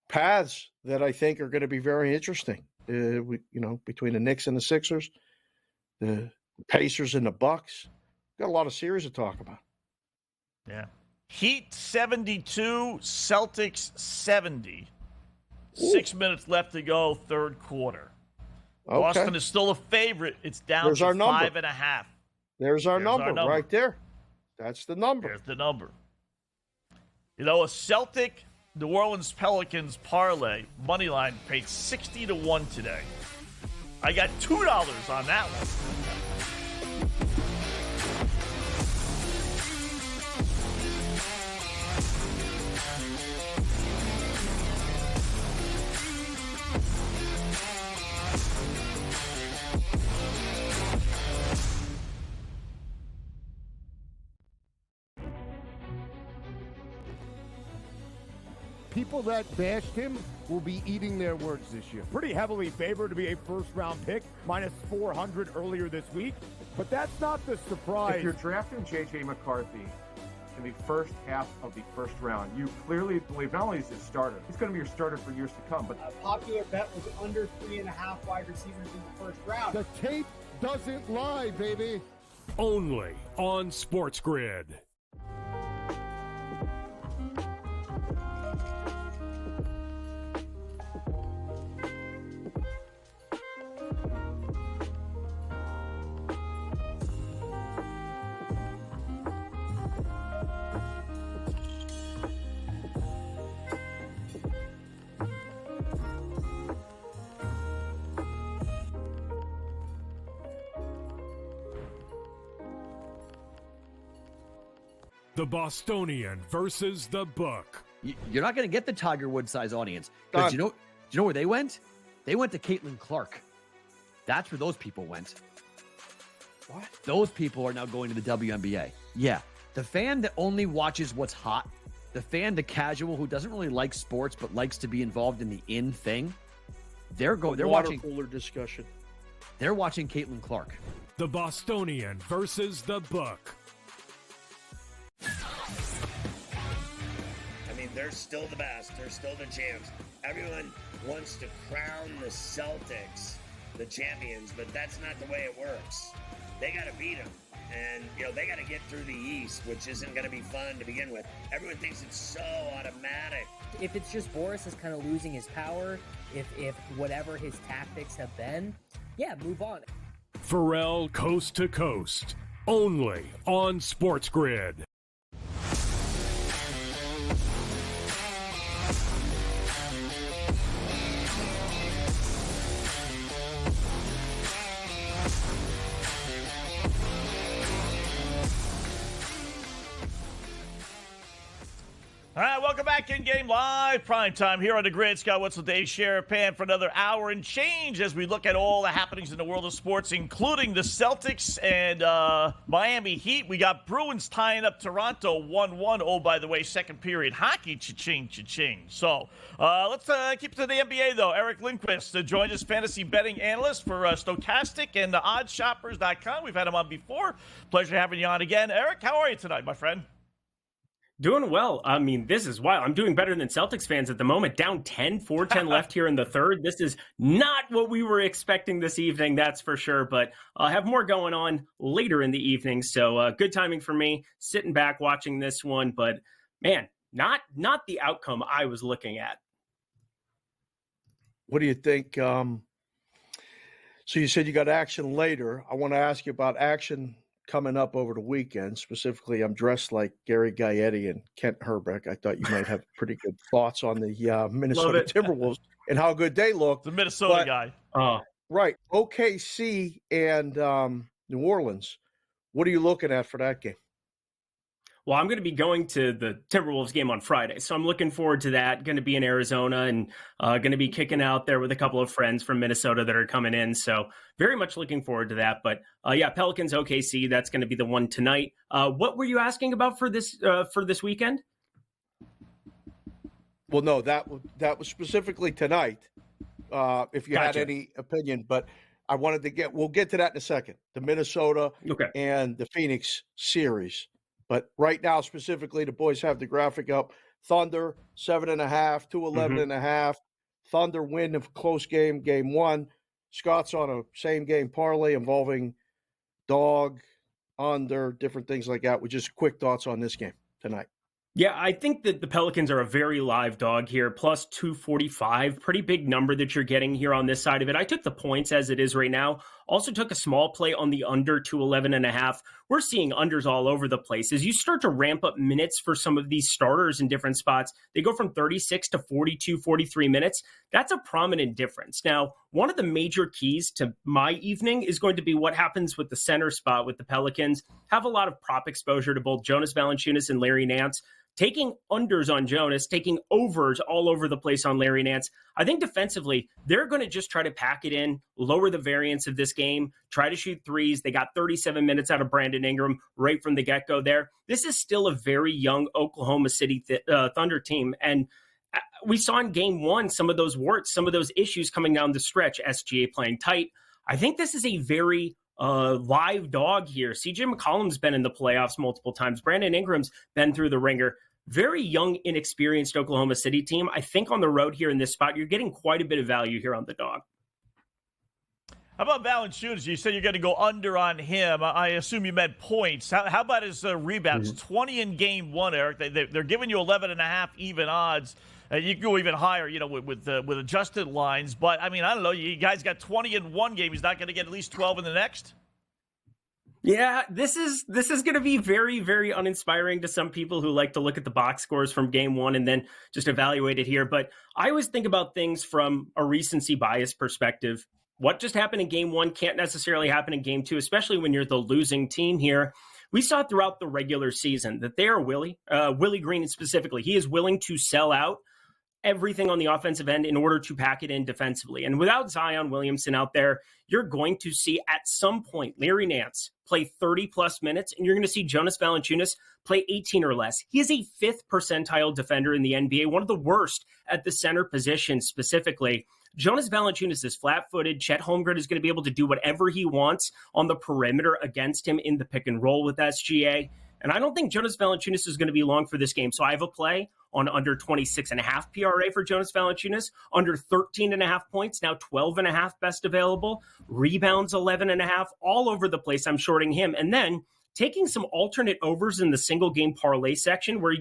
paths that I think are going to be very interesting. Between the Knicks and the Sixers, the Pacers and the Bucks, got a lot of series to talk about. Yeah. Heat 72, Celtics 70. 6 minutes left to go, third quarter. Okay. Boston is still a favorite. It's down There's to our number. 5.5. There's our number right there. That's the number. There's the number. A Celtic New Orleans Pelicans parlay money line paid 60-1 today. I got $2 on that one. People that bashed him will be eating their words this year. Pretty heavily favored to be a first-round pick, minus 400 earlier this week. But that's not the surprise. If you're drafting J.J. McCarthy in the first half of the first round, you clearly believe not only is he a starter, he's going to be your starter for years to come. But A popular bet was under 3.5 wide receivers in the first round. The tape doesn't lie, baby. Only on SportsGrid. The Bostonian versus the Book. You're not going to get the Tiger Woods size audience. But Done. do you know where they went? They went to Caitlin Clark. That's where those people went. What? Those people are now going to the WNBA. Yeah. The fan that only watches what's hot, the casual who doesn't really like sports but likes to be involved in the in thing, they're water watching cooler discussion. They're watching Caitlin Clark. The Bostonian versus the Book. I mean, they're still the best. They're still the champs. Everyone wants to crown the Celtics the champions, but that's not the way it works. They got to beat them. And, they got to get through the East, which isn't going to be fun to begin with. Everyone thinks it's so automatic. If it's just Boris is kind of losing his power, if whatever his tactics have been, yeah, move on. Pharrell Coast to Coast. Only on SportsGrid. All right, welcome back InGame Live, Primetime here on the grid. Scott Wetzel, Dave Sharapan for another hour and change as we look at all the happenings in the world of sports, including the Celtics and Miami Heat. We got Bruins tying up Toronto 1-1. Oh, by the way, second period hockey, cha-ching, cha-ching. So let's keep to the NBA, though. Eric Lindquist joined us, fantasy betting analyst for Stochastic and OddsShoppers.com. We've had him on before. Pleasure having you on again. Eric, how are you tonight, my friend? Doing well. I mean, this is wild. I'm doing better than Celtics fans at the moment. Down 10, 4-10 left here in the third. This is not what we were expecting this evening, that's for sure. But I'll have more going on later in the evening. So good timing for me, sitting back watching this one. But man, not the outcome I was looking at. What do you think? So you said you got action later. I want to ask you about action coming up over the weekend. Specifically, I'm dressed like Gary Gaetti and Kent Herbeck. I thought you might have pretty good thoughts on the Minnesota Timberwolves and how good they look. The Minnesota guy. Right. OKC and New Orleans. What are you looking at for that game? Well, I'm going to be going to the Timberwolves game on Friday, so I'm looking forward to that. Going to be in Arizona and going to be kicking out there with a couple of friends from Minnesota that are coming in. So very much looking forward to that. But yeah, Pelicans OKC, that's going to be the one tonight. What were you asking about for this weekend? Well, no, that was specifically tonight. If you had any opinion, but I wanted to we'll get to that in a second. The Minnesota and the Phoenix series. But right now, specifically, the boys have the graphic up. Thunder, 7.5 to 11.5. Thunder win a close game, game one. Scott's on a same-game parlay involving dog, under, different things like that. With just quick thoughts on this game tonight. Yeah, I think that the Pelicans are a very live dog here, plus 245. Pretty big number that you're getting here on this side of it. I took the points as it is right now. Also took a small play on the under to 11.5. We're seeing unders all over the place. As you start to ramp up minutes for some of these starters in different spots, they go from 36 to 42, 43 minutes. That's a prominent difference. Now, one of the major keys to my evening is going to be what happens with the center spot with the Pelicans. Have a lot of prop exposure to both Jonas Valanciunas and Larry Nance. Taking unders on Jonas, taking overs all over the place on Larry Nance. I think defensively, they're going to just try to pack it in, lower the variance of this game, try to shoot threes. They got 37 minutes out of Brandon Ingram right from the get-go there. This is still a very young Oklahoma City Thunder team, and we saw in game one some of those warts, some of those issues coming down the stretch, SGA playing tight. I think this is a very live dog here. CJ McCollum's been in the playoffs multiple times. Brandon Ingram's been through the ringer. Very young, inexperienced Oklahoma City team. I think on the road here in this spot, you're getting quite a bit of value here on the dog. How about Valanciunas? You said you're going to go under on him. I assume you meant points. How about his rebounds? 20 in game one, Eric. They're giving you 11.5 even odds. You can go even higher, with adjusted lines. But, I mean, I don't know. You guys got 20 in one game. He's not going to get at least 12 in the next? Yeah, this is going to be very, very uninspiring to some people who like to look at the box scores from game one and then just evaluate it here. But I always think about things from a recency bias perspective. What just happened in game one can't necessarily happen in game two, especially when you're the losing team here. We saw throughout the regular season that they are Willie Green specifically. He is willing to sell out everything on the offensive end in order to pack it in defensively. And without Zion Williamson out there, you're going to see at some point Larry Nance play 30-plus minutes, and you're going to see Jonas Valanciunas play 18 or less. He is a fifth percentile defender in the NBA, one of the worst at the center position specifically. Jonas Valanciunas is flat-footed. Chet Holmgren is going to be able to do whatever he wants on the perimeter against him in the pick and roll with SGA. And I don't think Jonas Valanciunas is going to be long for this game. So I have a play on under 26.5 PRA for Jonas Valanciunas, under 13.5 points, now 12.5 best available, rebounds 11.5, all over the place. I'm shorting him. And then taking some alternate overs in the single game parlay section where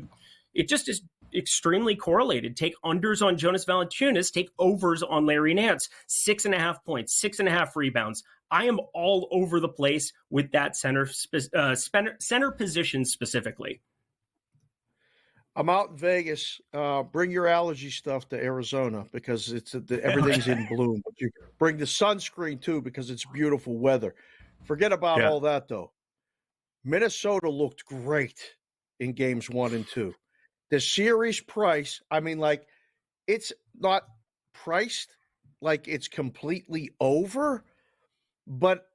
it just is extremely correlated. Take unders on Jonas Valanciunas, take overs on Larry Nance, 6.5 points, 6.5 rebounds. I am all over the place with that center position specifically. I'm out in Vegas. Bring your allergy stuff to Arizona because everything's in bloom. But you bring the sunscreen too because it's beautiful weather. Forget about all that though. Minnesota looked great in games 1 and 2. The series price, I mean, like, it's not priced like it's completely over, but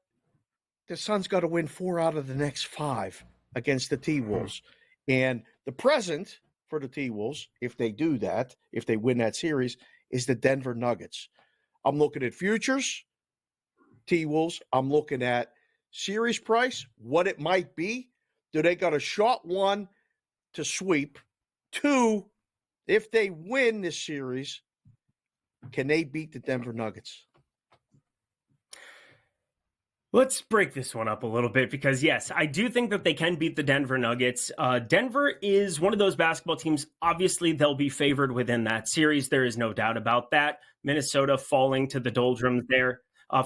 the Suns got to win 4 out of the next 5 against the T-Wolves. And the present for the T-Wolves, if they do that, if they win that series, is the Denver Nuggets. I'm looking at futures, T-Wolves. I'm looking at series price, what it might be. Do they got a shot one to sweep. 2, if they win this series, can they beat the Denver Nuggets? Let's break this one up a little bit because, yes, I do think that they can beat the Denver Nuggets. Denver is one of those basketball teams. Obviously, they'll be favored within that series. There is no doubt about that. Minnesota falling to the doldrums there,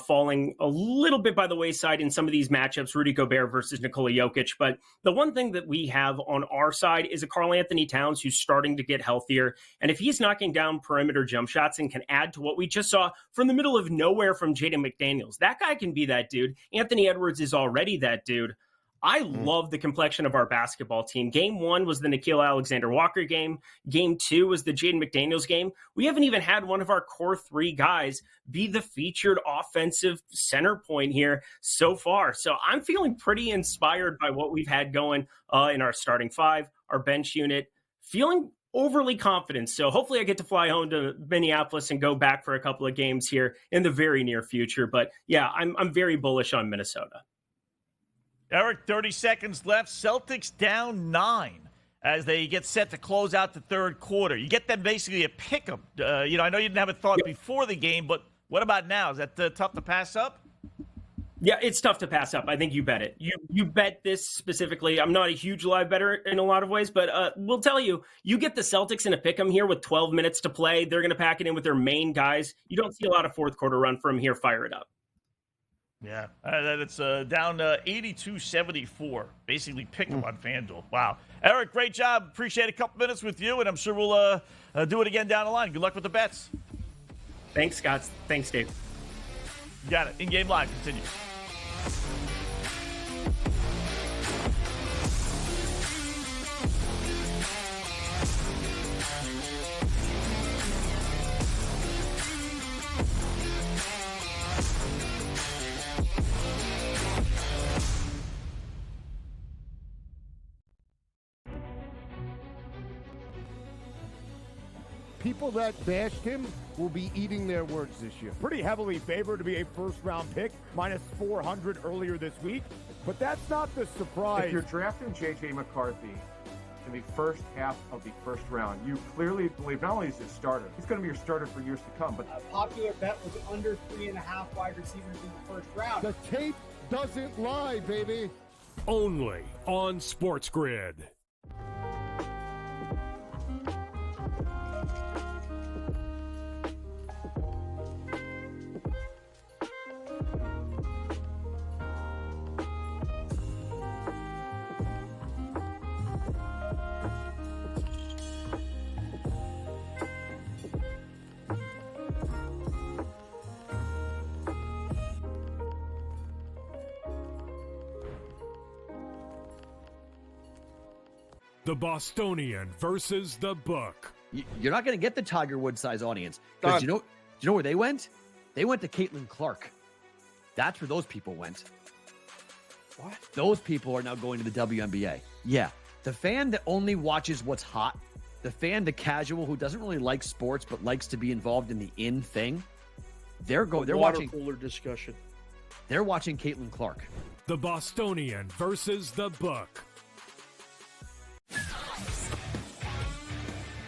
falling a little bit by the wayside in some of these matchups, Rudy Gobert versus Nikola Jokic. But the one thing that we have on our side is a Karl Anthony Towns who's starting to get healthier. And if he's knocking down perimeter jump shots and can add to what we just saw from the middle of nowhere from Jaden McDaniels, that guy can be that dude. Anthony Edwards is already that dude. I love the complexion of our basketball team. Game 1 was the Nickeil Alexander-Walker game. Game 2 was the Jaden McDaniels game. We haven't even had one of our core 3 guys be the featured offensive center point here so far. So I'm feeling pretty inspired by what we've had going in our starting 5, our bench unit, feeling overly confident. So hopefully I get to fly home to Minneapolis and go back for a couple of games here in the very near future. But yeah, I'm very bullish on Minnesota. Eric, 30 seconds left. Celtics down 9 as they get set to close out the third quarter. You get them basically a pick 'em. I know you didn't have a thought before the game, but what about now? Is that tough to pass up? Yeah, it's tough to pass up. I think you bet it. You bet this specifically. I'm not a huge live bettor in a lot of ways, but we'll tell you, you get the Celtics in a pick 'em here with 12 minutes to play. They're going to pack it in with their main guys. You don't see a lot of fourth quarter run from here. Fire it up. Yeah, it's down to 82-74. Basically pick 'em on FanDuel. Wow. Eric, great job. Appreciate a couple minutes with you, and I'm sure we'll do it again down the line. Good luck with the bets. Thanks, Scott. Thanks, Dave. You got it. In-game live continues. People that bashed him will be eating their words this year. Pretty heavily favored to be a first-round pick, minus 400 earlier this week. But that's not the surprise. If you're drafting J.J. McCarthy in the first half of the first round, you clearly believe not only is he a starter, he's going to be your starter for years to come. But a popular bet was under 3.5 wide receivers in the first round. The tape doesn't lie, baby. Only on SportsGrid. The Bostonian versus the Book. You're not going to get the Tiger Woods size audience. Because do you know where they went? They went to Caitlin Clark. That's where those people went. What? Those people are now going to the WNBA. Yeah. The fan that only watches what's hot, the fan, the casual who doesn't really like sports but likes to be involved in the in thing, they're watching cooler discussion. They're watching Caitlin Clark. The Bostonian versus the Book.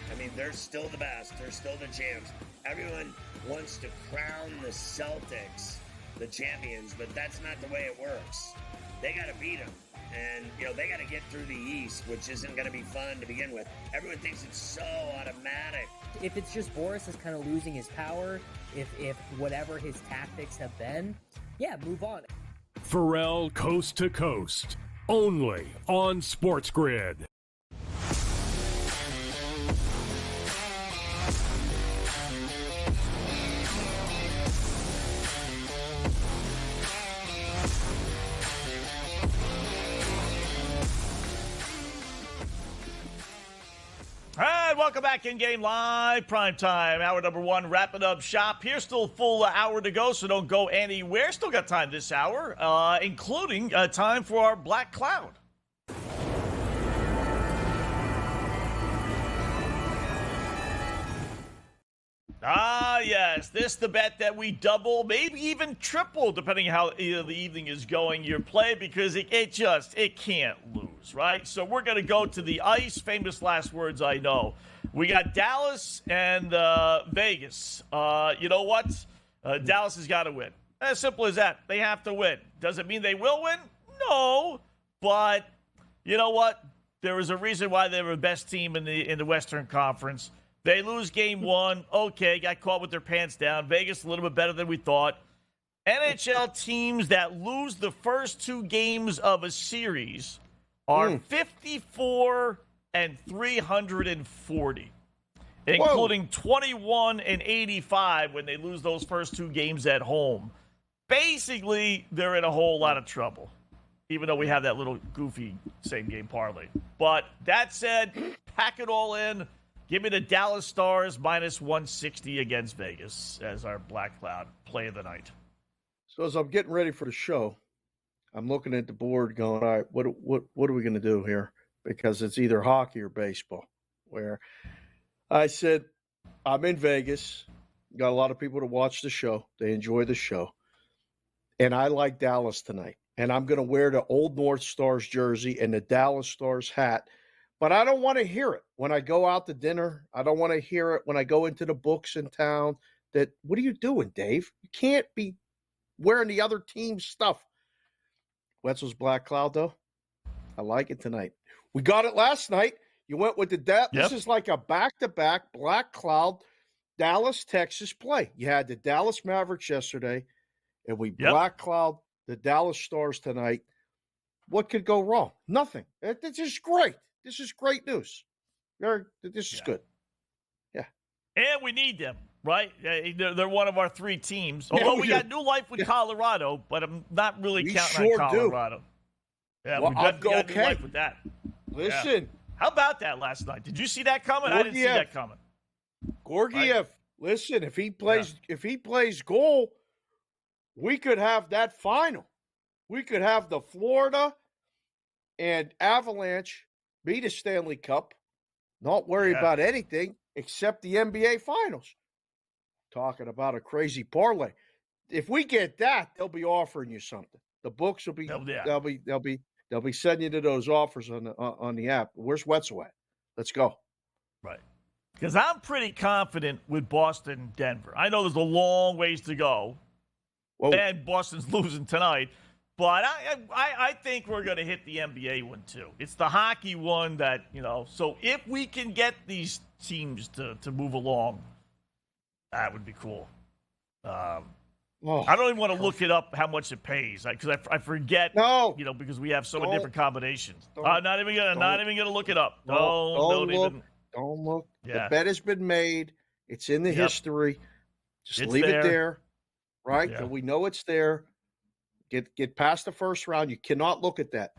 I mean, they're still the best. They're still the champs. Everyone wants to crown the Celtics the champions, but that's not the way it works. They got to beat them. And, they got to get through the East, which isn't going to be fun to begin with. Everyone thinks it's so automatic. If it's just Boris is kind of losing his power, if whatever his tactics have been, yeah, move on. Pharrell Coast to Coast. Only on SportsGrid. All right, welcome back in-game live, Primetime, hour number 1, wrapping up shop. Here's still a full hour to go, so don't go anywhere. Still got time this hour, including time for our Black Cloud. Ah, yes, this the bet that we double, maybe even triple, depending how the evening is going, your play, because it can't lose. lose, right? So we're going to go to the ice. Famous last words I know. We got Dallas and Vegas. You know what? Dallas has got to win. As simple as that. They have to win. Does it mean they will win? No. But you know what? There is a reason why they were the best team in the Western Conference. They lose game one. Okay, got caught with their pants down. Vegas a little bit better than we thought. NHL teams that lose the first two games of a series are 54 and 340, including 21 and 85 when they lose those first two games at home. Basically, they're in a whole lot of trouble, even though we have that little goofy same-game parlay. But that said, pack it all in. Give me the Dallas Stars minus 160 against Vegas as our Black Cloud play of the night. So as I'm getting ready for the show, I'm looking at the board going, all right, what are we going to do here? Because it's either hockey or baseball. Where I said, I'm in Vegas. Got a lot of people to watch the show. They enjoy the show. And I like Dallas tonight. And I'm going to wear the Old North Stars jersey and the Dallas Stars hat. But I don't want to hear it when I go out to dinner. I don't want to hear it when I go into the books in town. That, what are you doing, Dave? You can't be wearing the other team's stuff. Wetzel's Black Cloud, though. I like it tonight. We got it last night. You went with the This is like a back-to-back Black Cloud, Dallas, Texas play. You had the Dallas Mavericks yesterday, and we Black Cloud the Dallas Stars tonight. What could go wrong? Nothing. This is great. This is great news. This is good. Yeah. And we need them. Right? They're one of our three teams. Although we got new life with Colorado, but I'm not really counting on Colorado. Do. Yeah, well, we got new life with that. Listen. Yeah. How about that last night? Did you see that coming? I didn't see that coming. Gorgiev, right? Listen, if he plays goal, we could have that final. We could have the Florida and Avalanche beat a Stanley Cup, not worry about anything except the NBA Finals. Talking about a crazy parlay. If we get that, they'll be offering you something. The books will be they'll be sending you to those offers on the app. Where's Wetzel at? Let's go. Right. Because I'm pretty confident with Boston, Denver. I know there's a long ways to go. Whoa. And Boston's losing tonight. But I think we're going to hit the NBA one, too. It's the hockey one that, so if we can get these teams to move along, that would be cool. I don't even want to look it up how much it pays because I forget. No, because we have so many different combinations. I'm not even gonna look it up. Don't look. Yeah. The bet has been made. It's in the history. Just leave it there, right? Yeah. We know it's there. Get past the first round. You cannot look at that.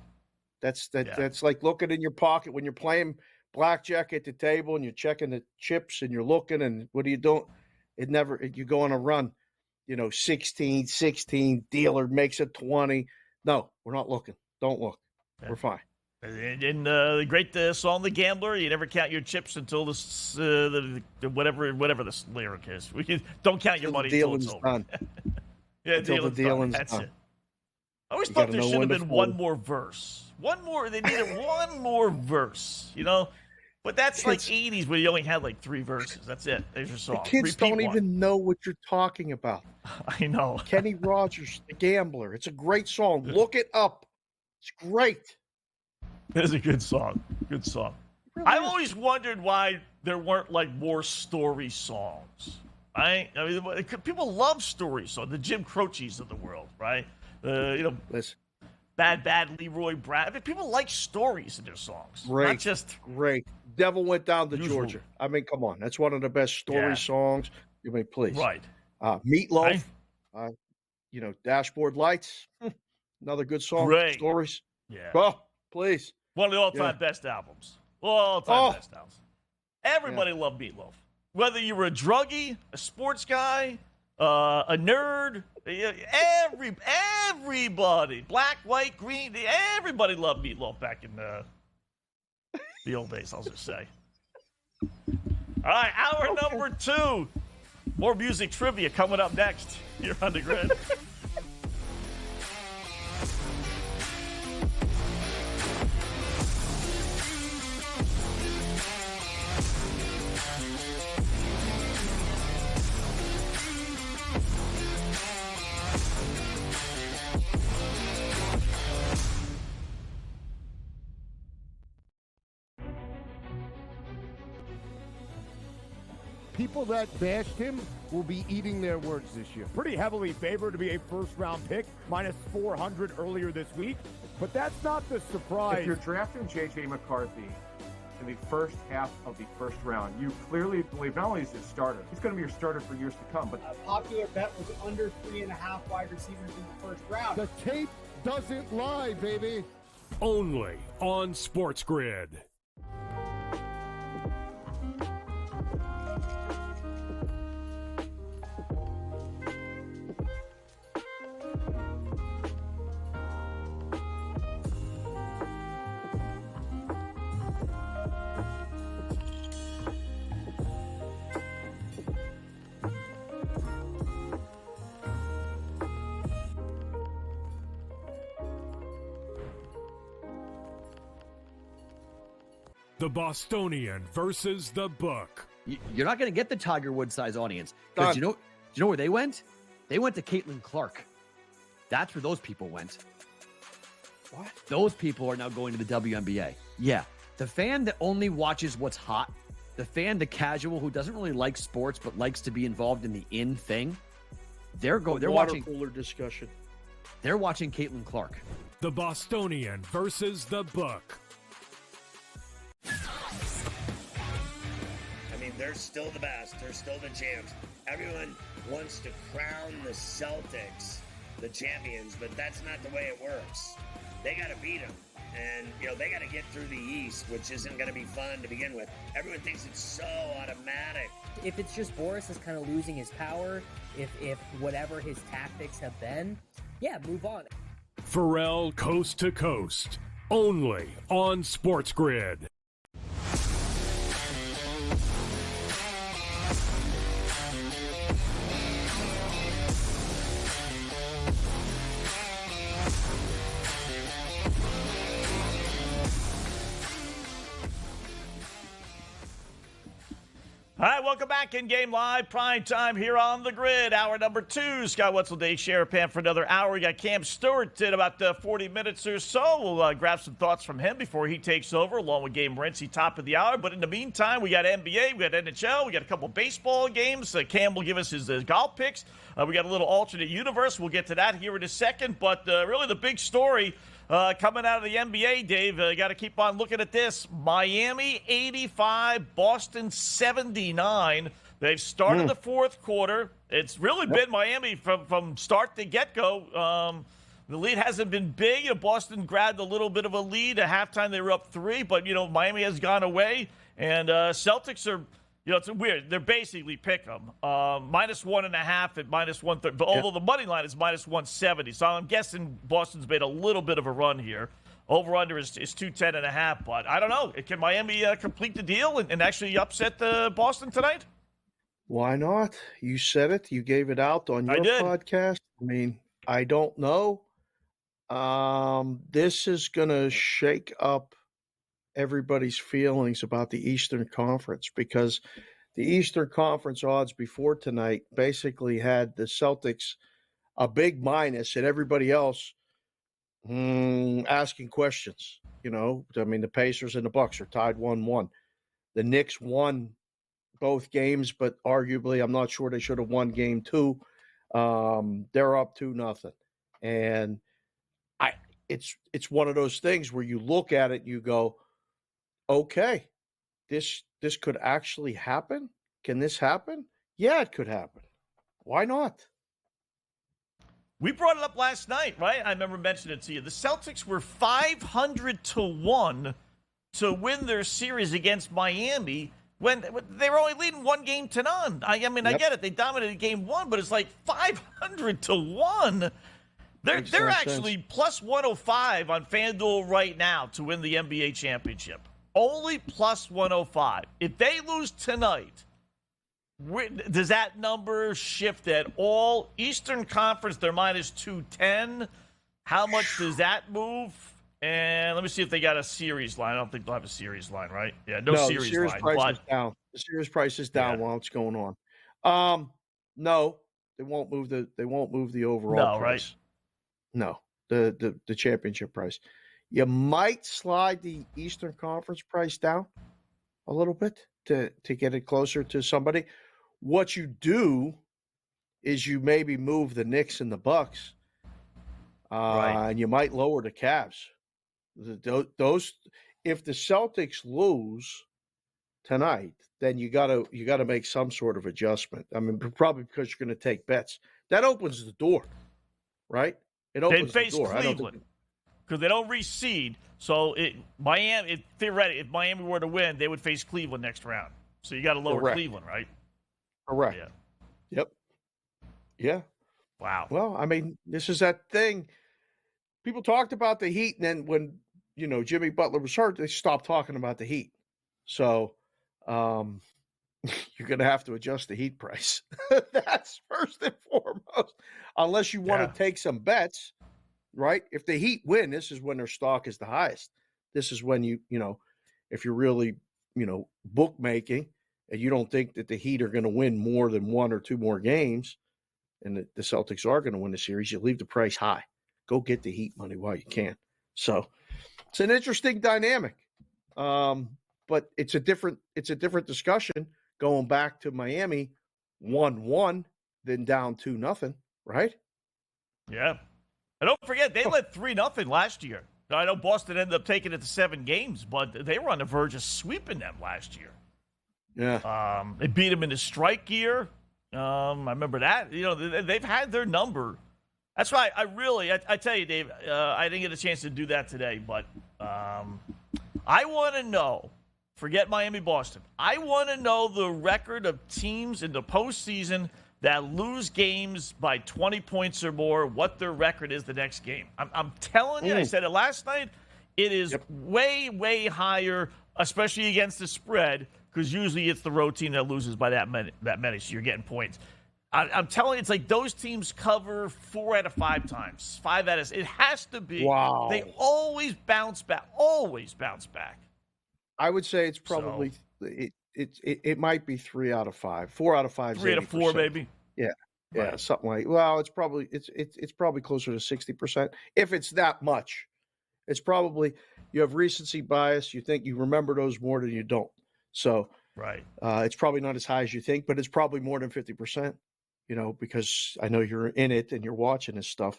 That's like looking in your pocket when you're playing blackjack at the table and you're checking the chips and you're looking and what are you doing? You go on a run, 16, dealer makes it 20. No, we're not looking. Don't look. We're fine. In the great song, The Gambler, you never count your chips until the whatever this lyric is. Don't count your money until it's over. Until the dealing's That's done. it. I always thought there should have been one more verse. They needed one more verse, But that's like 80s where you only had like 3 verses. That's it. There's your song. The kids don't even know what you're talking about. I know. Kenny Rogers, The Gambler. It's a great song. Look it up. It's great. It's a good song. Good song. Really I've always wondered why there weren't like more story songs. I mean, people love story songs. The Jim Croce's of the world, right? Listen. Bad Leroy Brown. I mean, people like stories in their songs. Great. Not just great. Devil Went Down to Georgia. I mean, come on. That's one of the best story songs. I mean, please. Right. Meatloaf. Dashboard Lights. Another good song. Great. Stories. Yeah. Oh, please. One of the all-time best albums. All-time best albums. Everybody loved Meatloaf. Whether you were a druggie, a sports guy, a nerd, everybody, black, white, green, everybody loved Meatloaf back in the old days, I'll just say. All right, hour number 2. More music trivia coming up next here on the Grid. people that bashed him will be eating their words this year. Pretty heavily favored to be a first-round pick, minus 400 earlier this week. But that's not the surprise. If you're drafting J.J. McCarthy in the first half of the first round, you clearly believe not only is he a starter, he's going to be your starter for years to come. But A popular bet was under 3.5 wide receivers in the first round. The tape doesn't lie, baby. Only on SportsGrid. The Bostonian versus the Book. You're not going to get the Tiger Woods size audience because do you know where they went? They went to Caitlin Clark. That's where those people went. What? Those people are now going to the WNBA. Yeah, the fan that only watches what's hot, the fan, the casual who doesn't really like sports but likes to be involved in the in thing. They're watching cooler discussion. They're watching Caitlin Clark. The Bostonian versus the Book. I mean, they're still the best. They're still the champs. Everyone wants to crown the Celtics the champions, but that's not the way it works. They got to beat them. And, they got to get through the East, which isn't going to be fun to begin with. Everyone thinks it's so automatic. If it's just Boris is kind of losing his power, if whatever his tactics have been, yeah, move on. Pharrell Coast to Coast. Only on SportsGrid. All right, welcome back. InGame Live, Primetime here on the grid. Hour number 2. Scott Wetzel, Dave Sharapan for another hour. We got Cam Stewart in about 40 minutes or so. We'll grab some thoughts from him before he takes over, along with Game Rincey, top of the hour. But in the meantime, we got NBA, we got NHL, we got a couple baseball games. Cam will give us his golf picks. We got a little alternate universe. We'll get to that here in a second. But really the big story coming out of the NBA, Dave, got to keep on looking at this. Miami 85, Boston 79. They've started the fourth quarter. It's really been Miami from start to get-go. The lead hasn't been big. Boston grabbed a little bit of a lead. At halftime, they were up 3, but, Miami has gone away. And Celtics are, it's weird. They're basically pick 'em. Minus 1.5 at minus 130. But although the money line is minus 170. So I'm guessing Boston's made a little bit of a run here. Over-under is 210.5. But I don't know. Can Miami complete the deal and actually upset Boston tonight? Why not? You said it. You gave it out on your podcast. I mean, I don't know. This is going to shake up everybody's feelings about the Eastern Conference because the Eastern Conference odds before tonight basically had the Celtics a big minus and everybody else asking questions. I mean, the Pacers and the Bucks are tied 1-1. The Knicks won both games, but arguably I'm not sure they should have won game 2. They're up 2-0. And it's one of those things where you look at it and you go, okay, this could actually happen. Can this happen? Yeah, it could happen. Why not? We brought it up last night, right? I remember mentioning it to you. The Celtics were 500-1 to win their series against Miami when they were only leading 1-0. I get it. They dominated game 1, but it's like 500-1. They're actually plus 105 on FanDuel right now to win the NBA championship. Only plus 105. If they lose tonight, does that number shift at all? Eastern Conference, they're minus 210. How much does that move? And let me see if they got a series line. I don't think they'll have a series line, right? Yeah, no series line. Price is down. The series price is down while it's going on. No, they won't move the overall price. Right? No, the championship price. You might slide the Eastern Conference price down a little bit to get it closer to somebody. what you do is you maybe move the Knicks and the Bucks, and you might lower the Cavs. Those, if the Celtics lose tonight, then you gotta make some sort of adjustment. I mean, probably because you're going to take bets. That opens the door, right? It opens They'd face the door. Cleveland because they don't reseed. So Miami, theoretically, if Miami were to win, they would face Cleveland next round. So you got to lower Cleveland, right? Correct. Yeah. Yep. Yeah. Wow. Well, I mean, this is that thing. People talked about the Heat, and then when Jimmy Butler was hurt, they stopped talking about the Heat. So you're going to have to adjust the Heat price. That's first and foremost, unless you want to take some bets, right? If the Heat win, this is when their stock is the highest. This is when if you're really, bookmaking and you don't think that the Heat are going to win more than one or two more games and that the Celtics are going to win the series, you leave the price high. Go get the Heat money while you can. So it's an interesting dynamic. But it's a different discussion going back to Miami 1-1 than down 2-0, right? Yeah. And don't forget, they led 3-0 last year. I know Boston ended up taking it to 7 games, but they were on the verge of sweeping them last year. Yeah. They beat them in the strike year. I remember that. They've had their number. That's why I tell you, Dave, I didn't get a chance to do that today, but I want to know, forget Miami-Boston, I want to know the record of teams in the postseason that lose games by 20 points or more, what their record is the next game. I'm telling you, I said it last night, it is way, way higher, especially against the spread, because usually it's the road team that loses by that many, so you're getting points. I'm telling you, it's like those teams cover 4 out of 5 times. 5 out of 6. It has to be. Wow. They always bounce back. Always bounce back. I would say it's probably it might be 3 out of 5, 4 out of 5. 3 out of 4, maybe. Yeah, Right. something like. Well, it's probably closer to 60%. If it's that much, it's probably you have recency bias. You think you remember those more than you don't. So right, it's probably not as high as you think, but it's probably more than 50%. Because I know you're in it and you're watching this stuff.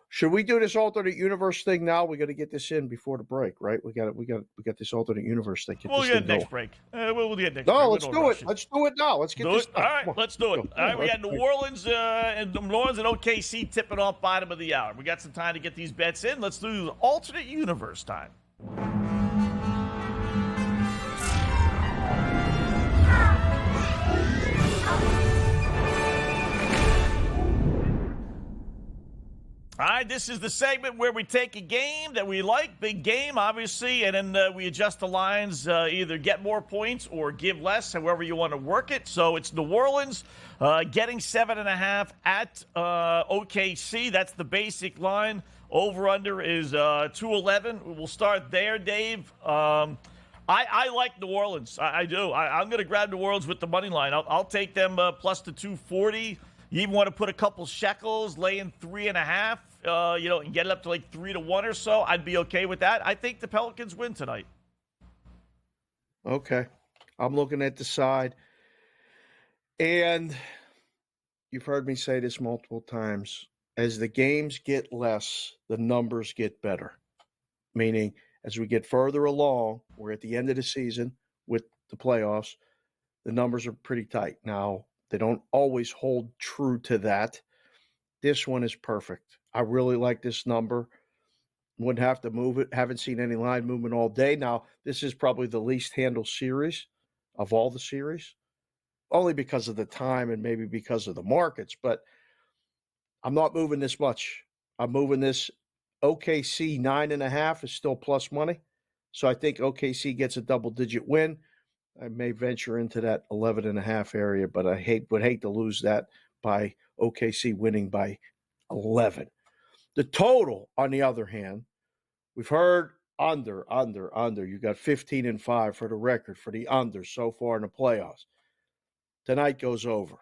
Should we do this alternate universe thing now? We got to get this in before the break, right? We got this alternate universe thing. We'll get next break. We'll get next break. No, let's do it. Let's do it now. Let's get this done. All right, let's do it. All right, we got New Orleans and OKC tipping off bottom of the hour. We got some time to get these bets in. Let's do alternate universe time. All right, this is the segment where we take a game that we like, big game, obviously, and then we adjust the lines, either get more points or give less, however you want to work it. So it's New Orleans getting 7.5 at OKC. That's the basic line. Over-under is 211. We'll start there, Dave. I like New Orleans. I do. I'm going to grab New Orleans with the money line. I'll take them plus the 240. You even want to put a couple shekels, lay in 3.5, and get it up to like 3-1 or so. I'd be okay with that. I think the Pelicans win tonight. Okay. I'm looking at the side. And you've heard me say this multiple times. As the games get less, the numbers get better. Meaning, as we get further along, we're at the end of the season with the playoffs, the numbers are pretty tight. Now, they don't always hold true to that. This one is perfect. I really like this number. Wouldn't have to move it. Haven't seen any line movement all day. Now, this is probably the least handled series of all the series, only because of the time and maybe because of the markets. But I'm not moving this much. I'm moving this. OKC 9.5 is still plus money. So I think OKC gets a double-digit win. I may venture into that 11.5 area, but I would hate to lose that by OKC winning by 11. The total, on the other hand, we've heard under. You got 15-5 for the record for the under so far in the playoffs. Tonight goes over.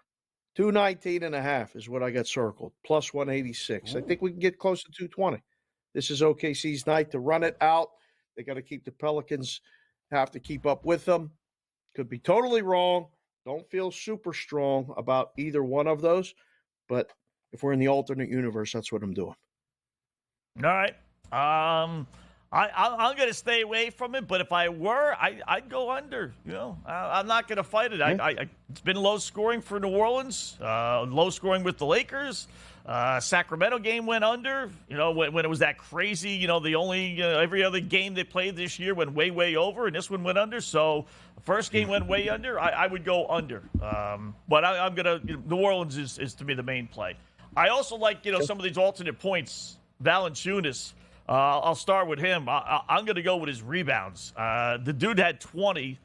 219.5 is what I got circled, plus 186. I think we can get close to 220. This is OKC's night to run it out. They got to keep the Pelicans, have to keep up with them. Could be totally wrong. Don't feel super strong about either one of those. But if we're in the alternate universe, that's what I'm doing. All right. I'm going to stay away from it, but if I were, I'd go under. You know, I'm not going to fight it. It's been low scoring for New Orleans, low scoring with the Lakers. Sacramento game went under. You know, when it was that crazy, you know, the only every other game they played this year went way over, and this one went under. So the first game went way under. I would go under. But I'm going to, New Orleans is to me the main play. I also like, you know, some of these alternate points. Valanciunas. I'll start with him. I'm going to go with his rebounds. The dude had 20,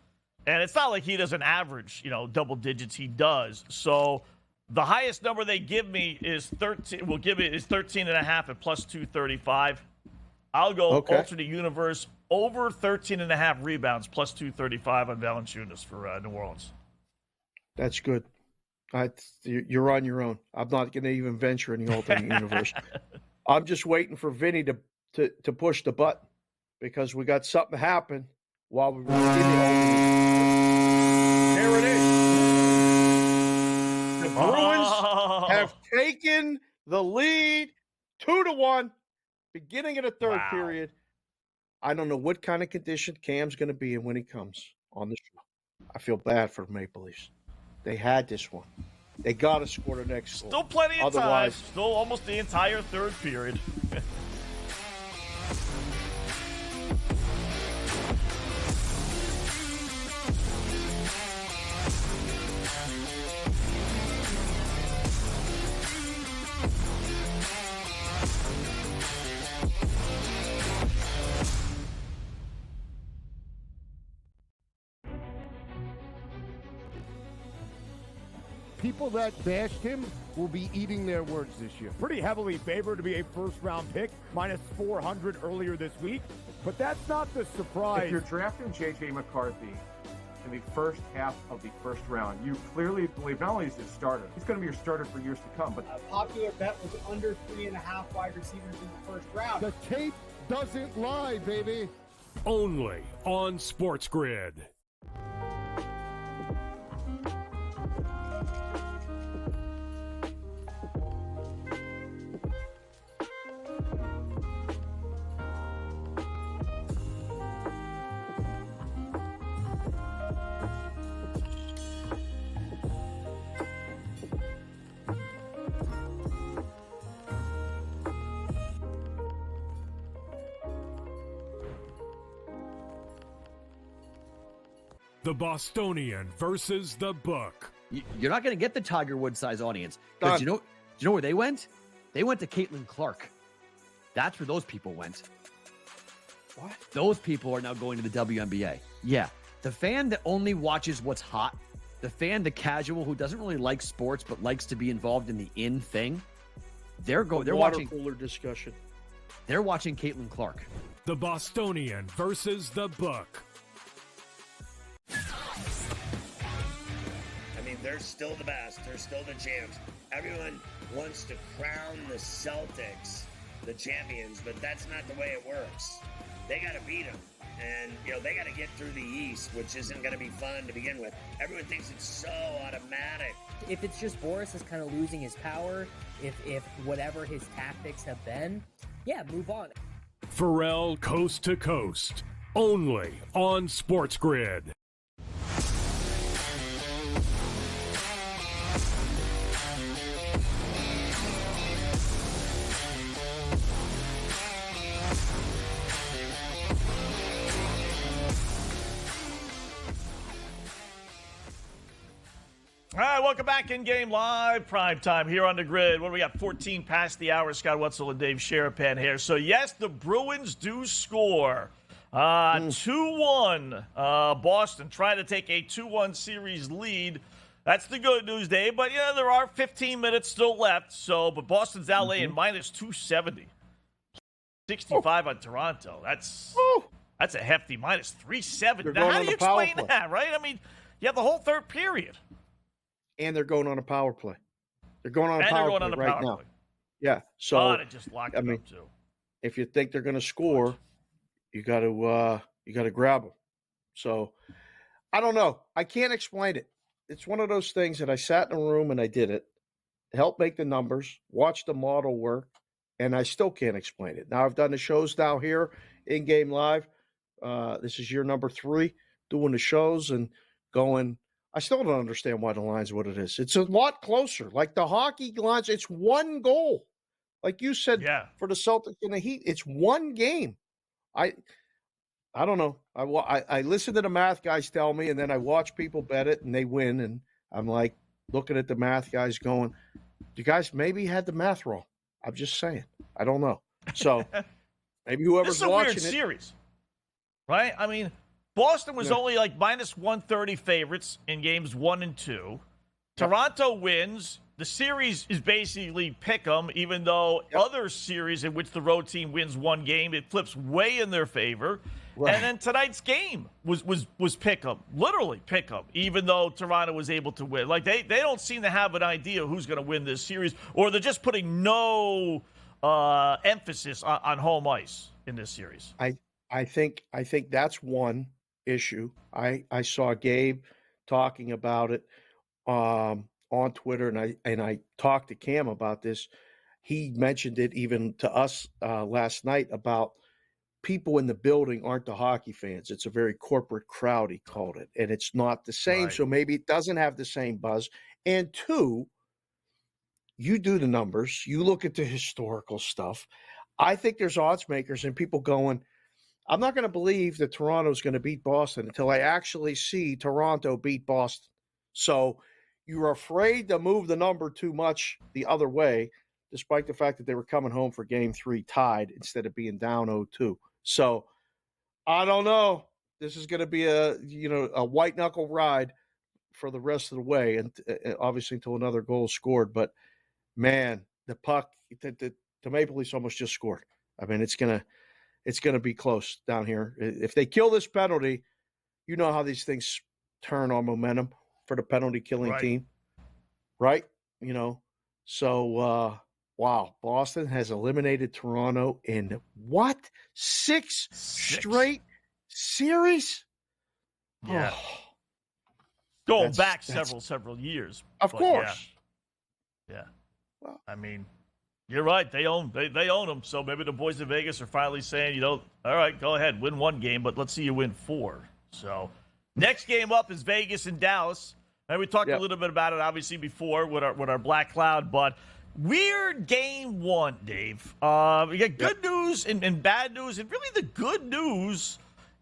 and it's not like he doesn't average, you know, double digits. He does. So the highest number they give me is 13. We'll give it is 13.5 at plus 235. I'll go alternate universe over 13.5 rebounds plus 235 on Valanciunas for New Orleans. That's good. You're on your own. I'm not going to even venture in the alternate universe. I'm just waiting for Vinny to push the button because we got something happen while we were in the alternate. There it is. The Bruins have taken the lead 2-1, beginning of the third period. I don't know what kind of condition Cam's going to be in when he comes on the show. I feel bad for the Maple Leafs. They had this one. They got to score the next goal. Still plenty of time. Still almost the entire third period. People that bashed him will be eating their words this year. Pretty heavily favored to be a first-round pick, minus 400 earlier this week. But that's not the surprise. If you're drafting J.J. McCarthy in the first half of the first round, you clearly believe not only is he a starter, he's going to be your starter for years to come. But a popular bet was under 3.5 wide receivers in the first round. The tape doesn't lie, baby. Only on SportsGrid. The Bostonian versus the Book. You're not going to get the Tiger Woods size audience. Because do you know where they went? They went to Caitlin Clark. That's where those people went. What? Those people are now going to the WNBA. Yeah. The fan that only watches what's hot, the fan, the casual who doesn't really like sports but likes to be involved in the in thing, they're watching cooler discussion. They're watching Caitlin Clark. The Bostonian versus the Book. I mean, they're still the best. They're still the champs. Everyone wants to crown the Celtics the champions, but that's not the way it works. They got to beat them. And, you know, they got to get through the East, which isn't going to be fun to begin with. Everyone thinks it's so automatic. If it's just Boris is kind of losing his power, if whatever his tactics have been, yeah, move on. Pharrell Coast to Coast. Only on SportsGrid. All right, welcome back InGame Live, Primetime here on the grid. What do we got? 14 past the hour. Scott Wetzel and Dave Sharapan here. So, yes, the Bruins do score. 2-1. Boston trying to take a 2-1 series lead. That's the good news, Dave. But, yeah, there are 15 minutes still left. So, but Boston's out laying minus 270. 65 on Toronto. That's a hefty minus 370. Now, how do you explain that, right? I mean, you have the whole third period. And they're going on a power play. They're going on a power play right now. Yeah. So just locked up too. If you think they're going to score, you got to grab them. So I don't know. I can't explain it. it's one of those things that I sat in a room and I did it, helped make the numbers, watched the model work, and I still can't explain it. Now I've done the shows now here in game live. This is year number 3 doing the shows and going. I still don't understand why the line's what it is. It's a lot closer. Like the hockey lines, it's one goal. Like you said, for the Celtics and the Heat, it's one game. I don't know. I listen to the math guys tell me, and then I watch people bet it, and they win. And I'm like looking at the math guys going, you guys maybe had the math wrong. I'm just saying. I don't know. So maybe whoever's This is a watching weird series, right? I mean, Boston was only like minus 130 favorites in games 1 and 2. Toronto wins. The series is basically pick 'em, even though other series in which the road team wins one game, it flips way in their favor. Right. And then tonight's game was pick 'em, literally pick 'em, even though Toronto was able to win. Like they don't seem to have an idea who's going to win this series, or they're just putting no emphasis on home ice in this series. I think that's one issue. I saw Gabe talking about it on Twitter, and I talked to Cam about this. He mentioned it even to us last night about people in the building aren't the hockey fans. It's a very corporate crowd, he called it, and it's not the same. Right. So maybe it doesn't have the same buzz. And 2, you do the numbers, you look at the historical stuff. I think there's odds makers and people going, I'm not going to believe that Toronto's going to beat Boston until I actually see Toronto beat Boston. So you're afraid to move the number too much the other way, despite the fact that they were coming home for game 3 tied instead of being down 0-2. So I don't know. This is going to be a white knuckle ride for the rest of the way, and obviously until another goal is scored. But man, the puck, the Maple Leafs almost just scored. I mean, it's gonna be close down here. If they kill this penalty, you know how these things turn on momentum for the penalty killing team, right? So wow, Boston has eliminated Toronto in what? 6 straight series? Yeah. Oh, Going back several years. Of course. Yeah. Well, I mean, you're right. They own them. So maybe the boys in Vegas are finally saying, all right, go ahead, win 1 game, but let's see you win 4. So next game up is Vegas and Dallas. And we talked a little bit about it, obviously, before with our Black Cloud, but weird game 1, Dave. We got good news and bad news, and really the good news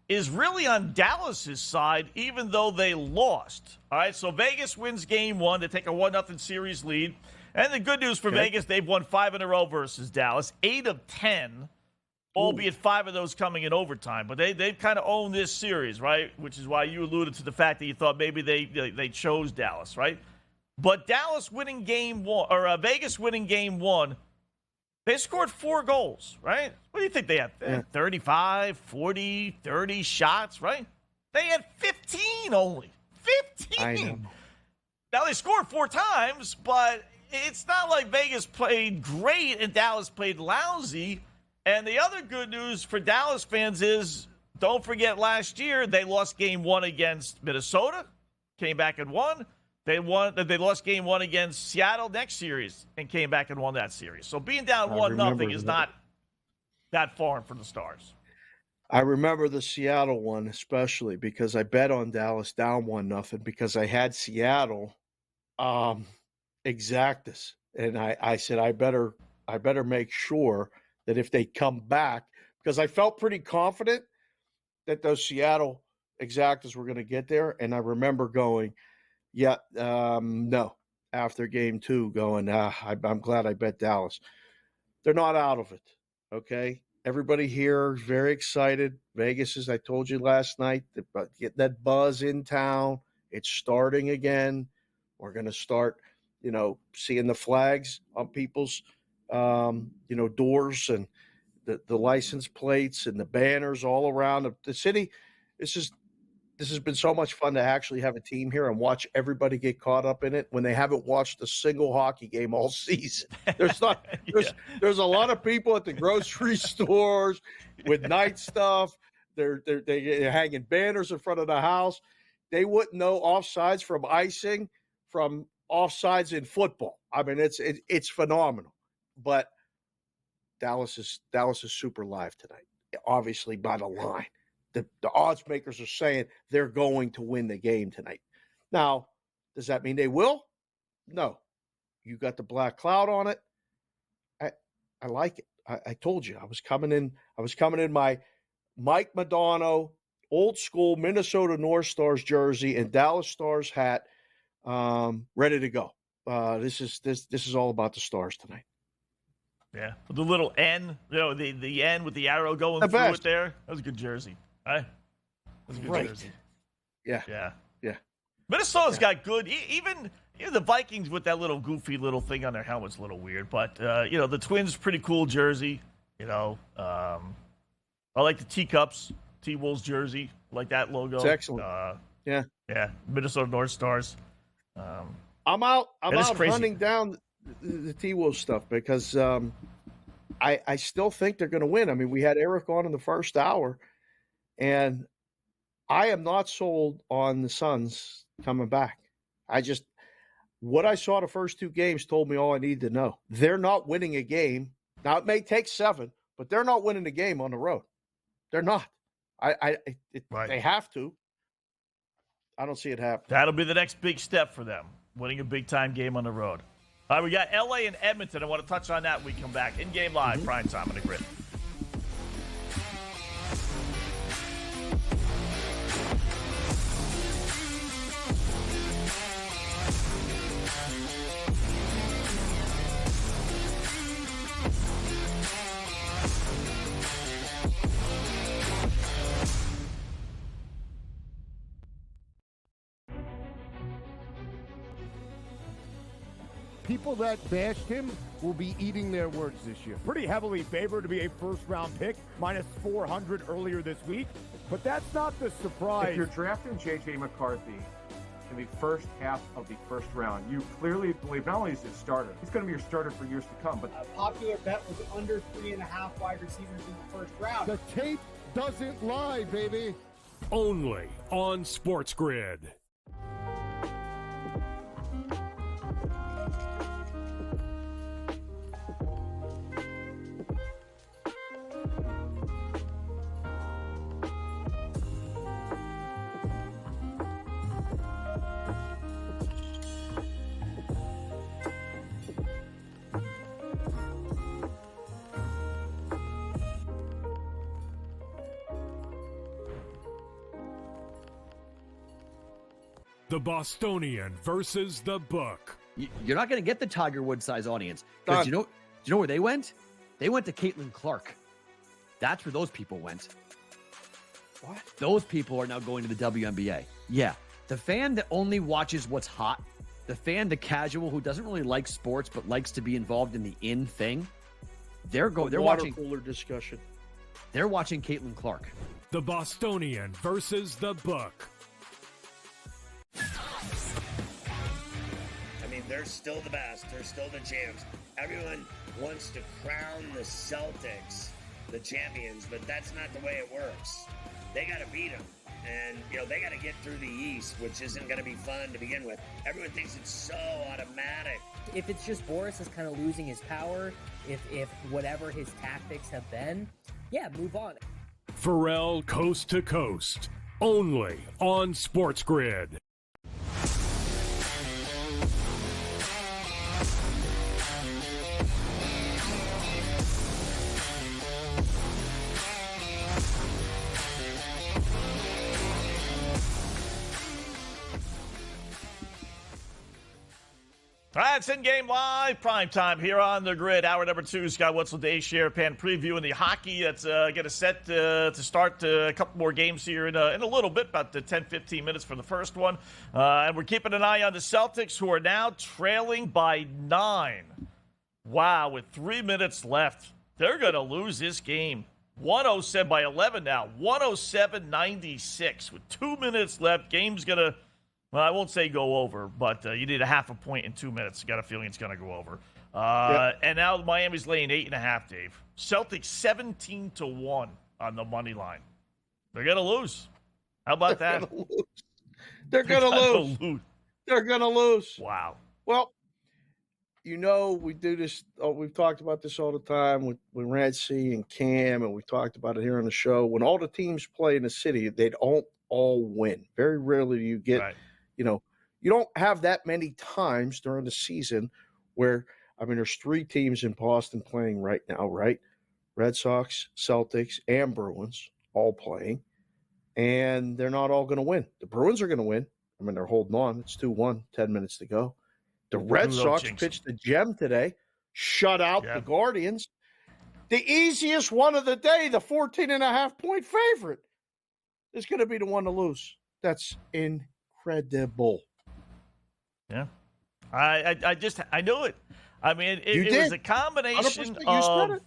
is really on Dallas's side, even though they lost. All right, so Vegas wins game 1. They take a 1-0 series lead. And the good news for Vegas, they've won 5 in a row versus Dallas, 8 of 10, albeit 5 of those coming in overtime. But they've kind of owned this series, right? Which is why you alluded to the fact that you thought maybe they chose Dallas, right? But Dallas winning game 1, or Vegas winning game 1, they scored 4 goals, right? What do you think they had? 35, 40, 30 shots, right? They had 15 only. 15! I know. Now, they scored 4 times, but it's not like Vegas played great and Dallas played lousy. And the other good news for Dallas fans is, don't forget last year, they lost game 1 against Minnesota, came back and won. They lost game 1 against Seattle next series and came back and won that series. So being down 1-0 is not that foreign for the Stars. I remember the Seattle one especially because I bet on Dallas down 1-0 because I had Seattle exactus, and I said I better make sure that if they come back, because I felt pretty confident that those Seattle exactas were going to get there, and I remember going, no, after game 2, going, I'm glad I bet Dallas. They're not out of it, okay? Everybody here is very excited. Vegas, as I told you last night, get that buzz in town. It's starting again. We're going to start, seeing the flags on people's, doors and the license plates and the banners all around the city. This has been so much fun to actually have a team here and watch everybody get caught up in it when they haven't watched a single hockey game all season. There's a lot of people at the grocery stores with night stuff. They're hanging banners in front of the house. they wouldn't know offsides from icing from offsides in football. I mean, it's phenomenal. But Dallas is super live tonight, obviously by the line. The odds makers are saying they're going to win the game tonight. Now, does that mean they will? No. You got the black cloud on it. I like it. I told you I was coming in my Mike Madonna old school Minnesota North Stars jersey and Dallas Stars hat, ready to go. This is all about the Stars tonight. Yeah, with the little N, the N with the arrow going through it there. That was a good jersey. Right? That was a good jersey. Yeah. Minnesota's got good. Even the Vikings with that little goofy little thing on their helmet's a little weird. But the Twins, pretty cool jersey. I like the Teacups, T-Wolves jersey. I like that logo. It's excellent. Yeah. Minnesota North Stars. I'm out hunting down the T-Wolves stuff because I still think they're going to win. I mean, we had Eric on in the first hour, and I am not sold on the Suns coming back. What I saw the first two games told me all I need to know. They're not winning a game. Now, it may take 7, but they're not winning a game on the road. They're not. They have to. I don't see it happen. That'll be the next big step for them, winning a big-time game on the road. All right, we got L.A. and Edmonton. I want to touch on that when we come back. In-game live, Primetime on the Grid. People that bashed him will be eating their words this year. Pretty heavily favored to be a first-round pick, minus 400 earlier this week. But that's not the surprise. If you're drafting J.J. McCarthy in the first half of the first round, you clearly believe not only is he a starter, he's going to be your starter for years to come. But a popular bet was under 3.5 wide receivers in the first round. The tape doesn't lie, baby. Only on SportsGrid. The Bostonian versus the Book. You're not going to get the Tiger Woods size audience because do you know where they went? They went to Caitlin Clark. That's where those people went. What? Those people are now going to the WNBA. Yeah, the fan that only watches what's hot, the casual who doesn't really like sports but likes to be involved in the in thing. They're watching cooler discussion. They're watching Caitlin Clark. The Bostonian versus the Book. I mean, they're still the best. They're still the champs. Everyone wants to crown the Celtics the champions, but that's not the way it works. They got to beat them. And, they got to get through the East, which isn't going to be fun to begin with. Everyone thinks it's so automatic. If it's just Boris is kind of losing his power, if whatever his tactics have been, move on. Pharrell Coast to Coast. Only on SportsGrid. All right, it's In-Game Live, Primetime here on the Grid. Hour number 2, Scott Wetzel, Dave Sharapan previewing the hockey that's going to set to start a couple more games here in a little bit, about 10-15 minutes for the first one. And we're keeping an eye on the Celtics, who are now trailing by 9. Wow, with 3 minutes left, they're going to lose this game. 107 by 11 now, 107-96 with 2 minutes left. Game's going to... Well, I won't say go over, but you need a half a point in 2 minutes. Got a feeling it's going to go over. And now Miami's laying 8.5, Dave. Celtics 17-1 on the money line. They're going to lose. How about that? They're going to lose. They're going to lose. Wow. Well, we do this. We've talked about this all the time with Rancy and Cam, and we talked about it here on the show. When all the teams play in the city, they don't all win. Very rarely do you get, you don't have that many times during the season where, there's 3 teams in Boston playing right now, right? Red Sox, Celtics, and Bruins all playing, and they're not all going to win. The Bruins are going to win. They're holding on. It's 2-1, 10 minutes to go. The Red Sox pitched a gem today, shut out the Guardians. The easiest one of the day, the 14.5-point favorite, is going to be the one to lose. That's incredible. Yeah. I knew it. It was a combination of.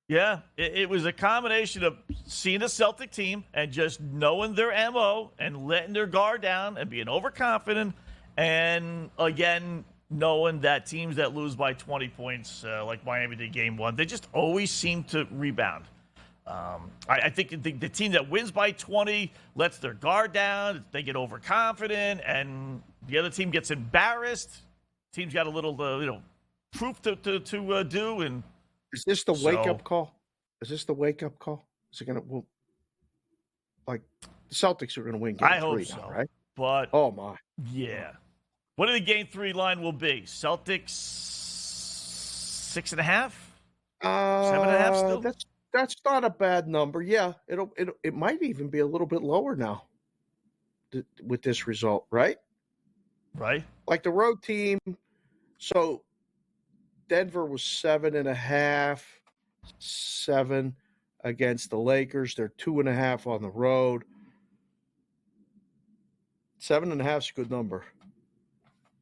Yeah, it was a combination of seeing a Celtic team and just knowing their MO and letting their guard down and being overconfident. And, again, knowing that teams that lose by 20 points, like Miami did game 1, they just always seem to rebound. I think the team that wins by 20 lets their guard down. They get overconfident, and the other team gets embarrassed. Team's got a little, proof to do, and is this the wake-up call? Is this the wake-up call? Is it going to – the Celtics are going to win game 3 hope so, now, right? But oh, my. Yeah. What do the game 3 line will be? Celtics 6.5? 7.5 still? That's not a bad number. Yeah, it might even be a little bit lower now with this result, right? Right. Like the road team. So Denver was 7.5, 7 against the Lakers. They're 2.5 on the road. 7.5 is a good number.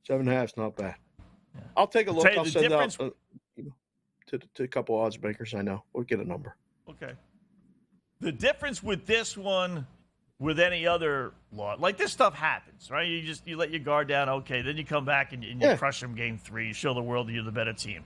7.5 is not bad. Yeah. I'll take a look. I'll send out to a couple odds makers I know. We'll get a number. Okay. The difference with this one, with any other law, like this stuff happens, right? You let your guard down, okay, then you come back and you crush them game 3. You show the world that you're the better team.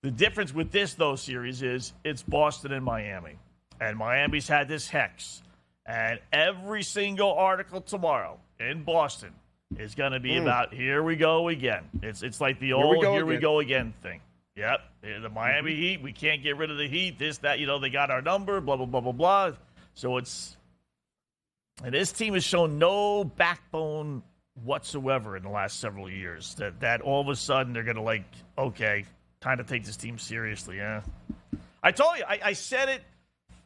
The difference with this, though, series is it's Boston and Miami. And Miami's had this hex. And every single article tomorrow in Boston is going to be about here we go again. It's like the old here we go again thing. Yep. The Miami Heat, we can't get rid of the Heat, this, that, they got our number, blah, blah, blah, blah, blah. So and this team has shown no backbone whatsoever in the last several years. That all of a sudden they're going to okay, time to take this team seriously, yeah. I told you, I said it,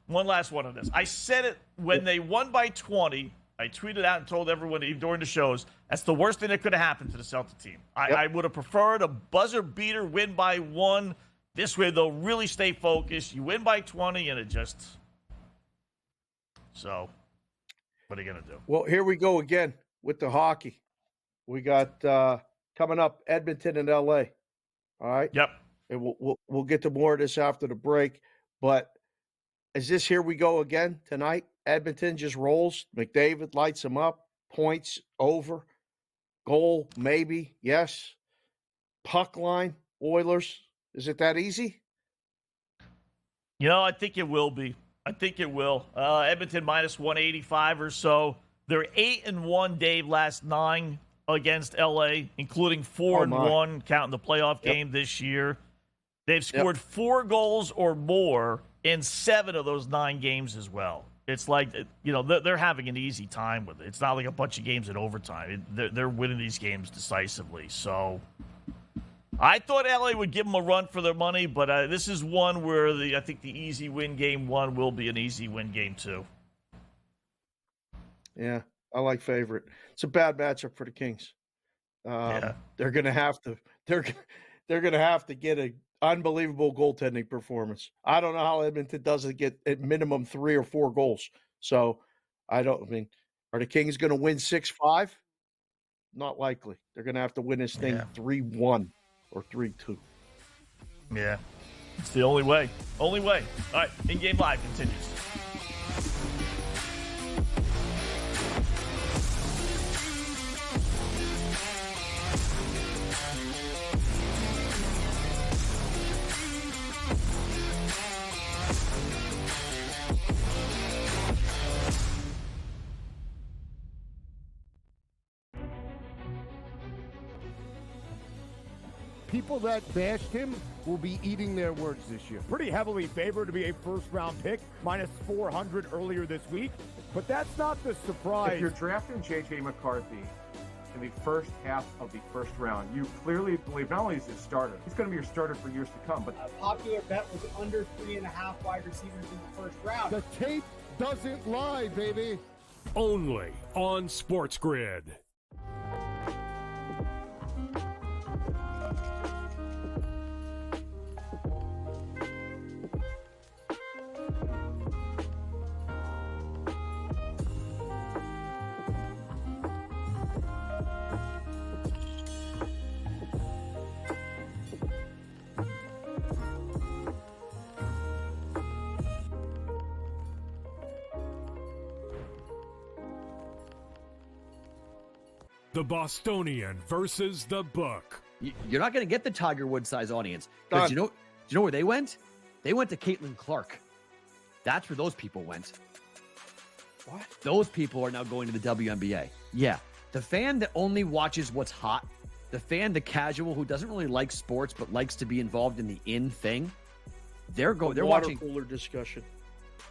one last one on this. I said it when they won by 20. I tweeted out and told everyone during the shows, that's the worst thing that could have happened to the Celtic team. I would have preferred a buzzer beater win by 1. This way, they'll really stay focused. You win by 20, and it just... So, what are you going to do? Well, here we go again with the hockey. We got coming up Edmonton and L.A. All right? Yep. And we'll get to more of this after the break. But is this here we go again tonight? Edmonton just rolls. McDavid lights them up. Points over. Goal, maybe. Yes. Puck line, Oilers. Is it that easy? I think it will be. I think it will. Edmonton minus 185 or so. They're 8-1, Dave, last 9 against LA, including 4-1, counting the playoff game this year. They've scored 4 goals or more in 7 of those 9 games as well. It's like, they're having an easy time with it. It's not like a bunch of games in overtime. They're winning these games decisively. So I thought LA would give them a run for their money, but this is one where I think the easy win game 1 will be an easy win game 2. Yeah, I like favorite. It's a bad matchup for the Kings. They're going to have to. They're going to have to get an unbelievable goaltending performance. I don't know how Edmonton doesn't get at minimum 3 or 4 goals. So are the Kings going to win 6-5? Not likely. They're going to have to win this thing 3-1 or 3-2. Yeah, it's the only way. Only way. All right, InGame Live continues. people that bashed him will be eating their words this year. Pretty heavily favored to be a first-round pick, minus 400 earlier this week. But that's not the surprise. If you're drafting J.J. McCarthy in the first half of the first round, you clearly believe not only is he a starter, he's going to be your starter for years to come. But A popular bet was under 3.5 wide receivers in the first round. The tape doesn't lie, baby. Only on SportsGrid. The Bostonian versus the Book. You're not going to get the Tiger Woods size audience. Because do you know where they went? They went to Caitlin Clark. That's where those people went. What? Those people are now going to the WNBA. Yeah. The fan that only watches what's hot, the fan, the casual who doesn't really like sports but likes to be involved in the in thing, they're water watching cooler discussion.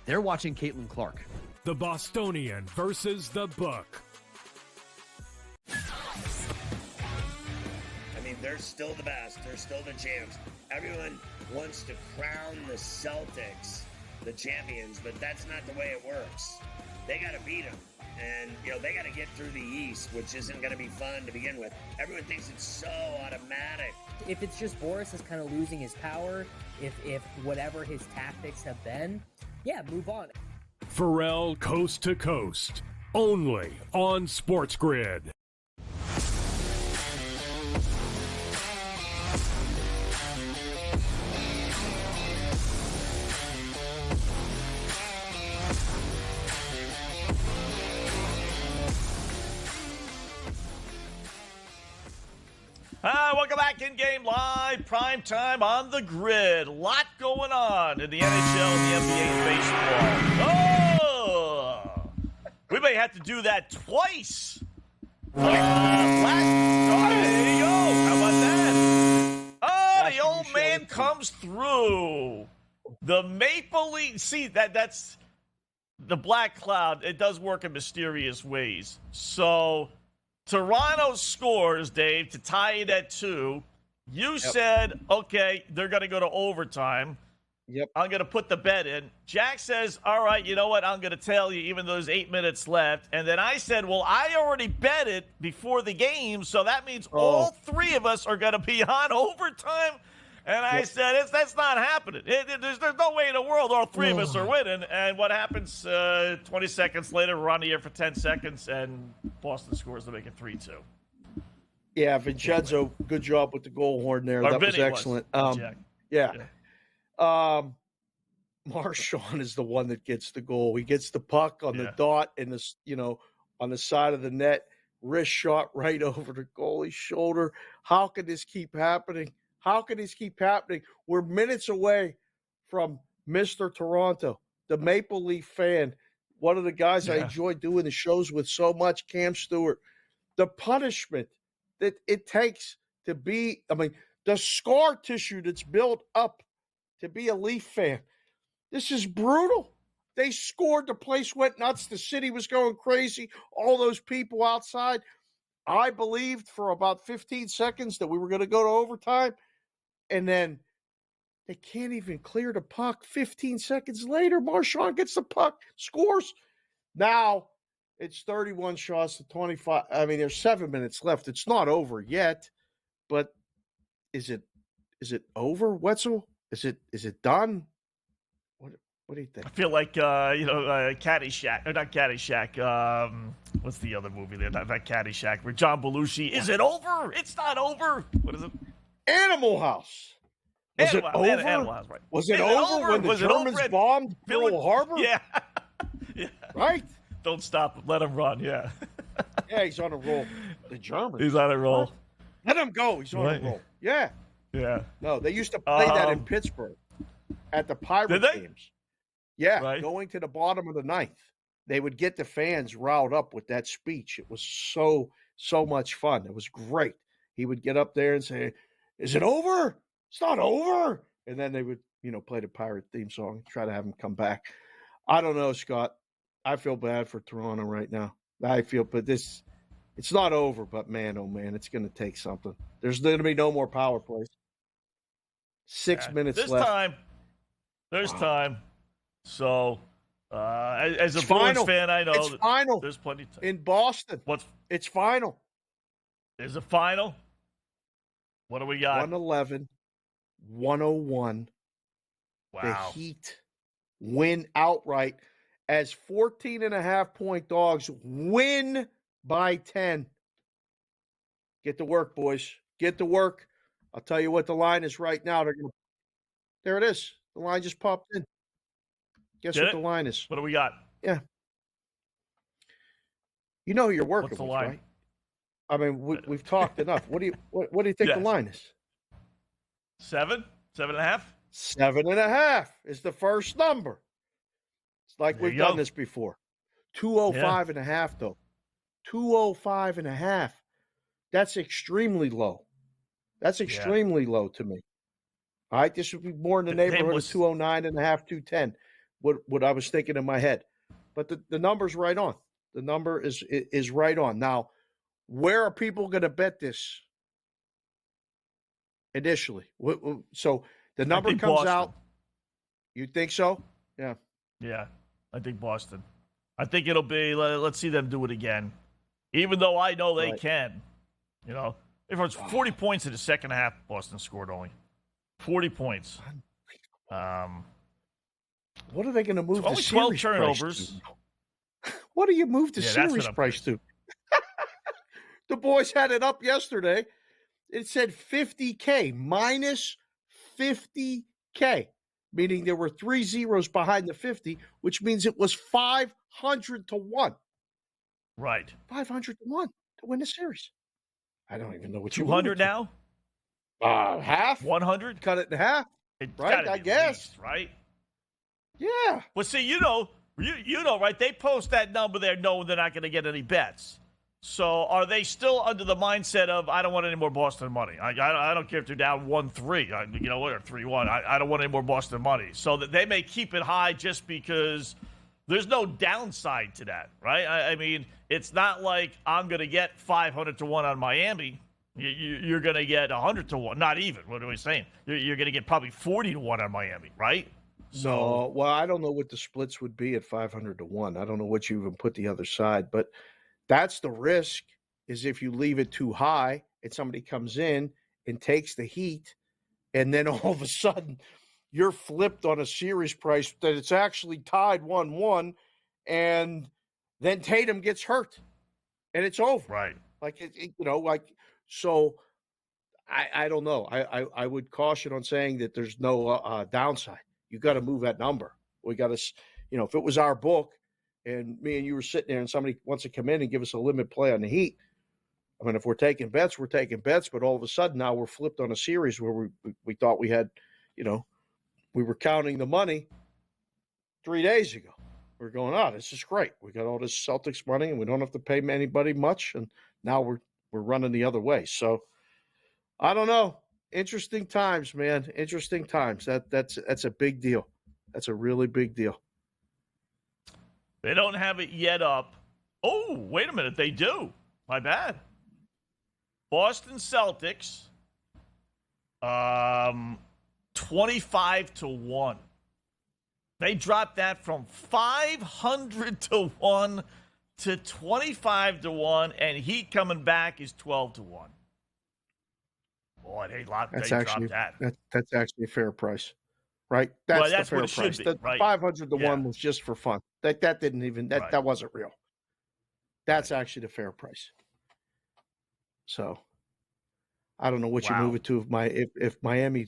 They're watching Caitlin Clark. The Bostonian versus the Book. I mean, they're still the best. They're still the champs. Everyone wants to crown the Celtics the champions, but that's not the way it works. They got to beat them. And, they got to get through the East, which isn't going to be fun to begin with. Everyone thinks it's so automatic. If it's just Boris is kind of losing his power, if whatever his tactics have been, yeah, move on. Pharrell Coast to Coast. Only on SportsGrid. Welcome back, InGame Live, Primetime on the Grid. A lot going on in the NHL and the NBA and baseball. Oh! We may have to do that twice. There you go. How about that? Oh, the old man comes through. The Maple Leaf. See, that's the black cloud. It does work in mysterious ways. So Toronto scores, Dave, to tie it at 2. You said, okay, they're going to go to overtime. Yep. I'm going to put the bet in. Jack says, all right, you know what? I'm going to tell you, even though there's 8 minutes left. And then I said, well, I already bet it before the game, so that means all three of us are going to be on overtime. And I said, that's not happening. There's no way in the world all three of us are winning. And what happens 20 seconds later, we're on the air for 10 seconds, and Boston scores to make it 3-2. Yeah, Vincenzo, good job with the goal horn there. That was excellent. Yeah. Marshawn is the one that gets the goal. He gets the puck on the dot and on the side of the net, wrist shot right over the goalie's shoulder. How can this keep happening? How can this keep happening? We're minutes away from Mr. Toronto, the Maple Leaf fan, one of the guys I enjoy doing the shows with so much, Cam Stewart. The punishment that it takes to be, the scar tissue that's built up to be a Leaf fan. This is brutal. They scored. The place went nuts. The city was going crazy. All those people outside. I believed for about 15 seconds that we were going to go to overtime. And then they can't even clear the puck. 15 seconds later, Marchand gets the puck, scores. Now it's 31 shots to 25. There's 7 minutes left. It's not over yet, but is it over, Wetzel? Is it done? What do you think? I feel like Caddyshack, or not Caddyshack. What's the other movie there? Not Caddyshack. Where John Belushi. Is it over? It's not over. What is it? Animal House. Was it over? Animal House, right? Was it over when the Germans bombed Pearl Harbor? Yeah. Yeah. Right? Don't stop him. Let him run. Yeah. Yeah, he's on a roll. The Germans. He's on a roll. What? Let him go. He's on a roll. Yeah. Yeah. No, they used to play that in Pittsburgh at the Pirates games. Yeah, going to the bottom of the ninth. They would get the fans riled up with that speech. It was so much fun. It was great. He would get up there and say, Is it over? It's not over. And then they would, play the Pirate theme song, try to have him come back. I don't know, Scott. I feel bad for Toronto right now. But it's not over, but man, oh man, it's going to take something. There's going to be no more power plays. 6 minutes left. There's time. So, as a It's Bruins final. fan, I know It's final. there's plenty of time. In Boston. It's final. Is it final? What do we got? 111, 101. Wow. The Heat win outright as 14.5-point dogs win by 10. Get to work, boys. Get to work. I'll tell you what the line is right now. There it is. The line just popped in. Guess what the line is? What do we got? Yeah. You know who you're working What's the with, line? right? I mean, we've talked enough. What do you think the line is? 7? 7.5? 7.5 is the first number. It's like There we've you go. done this before. 205.5 though. 205.5. That's extremely low. That's extremely low to me. All right, this would be more in the neighborhood of 209.5, 210. What I was thinking in my head, but the number's right on. The number is right on. Now, where are people going to bet this initially? So the number comes Boston. out. You think so? Yeah. Yeah, I think Boston. I think it'll be, let's see them do it again. Even though I know they can. If it was 40 points in the second half, Boston scored only 40 points. What are they going to move the only series 12 turnovers. price to? What do you move the Yeah, that's series what I'm price to? The boys had it up yesterday. It said 50K, minus 50K, meaning there were 3 zeros behind the 50, which means it was 500 to 1. Right. 500 to 1 to win the series. I don't even know what 200 now? Half? 100? Cut it in half. It's Right, gotta I be guess. at least, right? Yeah. Well, see, you know, right? They post that number there knowing they're not going to get any bets. So are they still under the mindset of, I don't want any more Boston money? I don't care if they're down 1-3, you know what, or 3-1. I don't want any more Boston money. So that they may keep it high just because there's no downside to that, right? I mean, it's not like I'm going to get 500 to 1 on Miami. You're going to get 100 to 1. Not even. What are we saying? You're going to get probably 40 to 1 on Miami, right? No, well, I don't know what the splits would be at 500 to 1. I don't know what you even put the other side, but that's the risk, is if you leave it too high and somebody comes in and takes the heat, and then all of a sudden you're flipped on a series price that it's actually tied 1-1, and then Tatum gets hurt and it's over. Right. So I don't know. I would caution on saying that there's no downside. You got to move that number. We got to, if it was our book and me and you were sitting there and somebody wants to come in and give us a limit play on the Heat, I mean, if we're taking bets, we're taking bets, but all of a sudden now we're flipped on a series where we thought we had, we were counting the money 3 days ago. We're going, this is great. We got all this Celtics money and we don't have to pay anybody much. And now we're running the other way. So I don't know. Interesting times, man. Interesting times. That's a big deal. That's a really big deal. They don't have it yet up. Oh, wait a minute. They do. My bad. Boston Celtics, 25 to 1. They dropped that from 500 to 1 to 25 to 1, and Heat coming back is 12 to 1. Boy, they dropped that. That's actually a fair price, right? That's the fair what it price. should be, right? 500 to 1 was just for fun. That didn't even that wasn't real. That's actually the fair price. So I don't know what you move it to. If Miami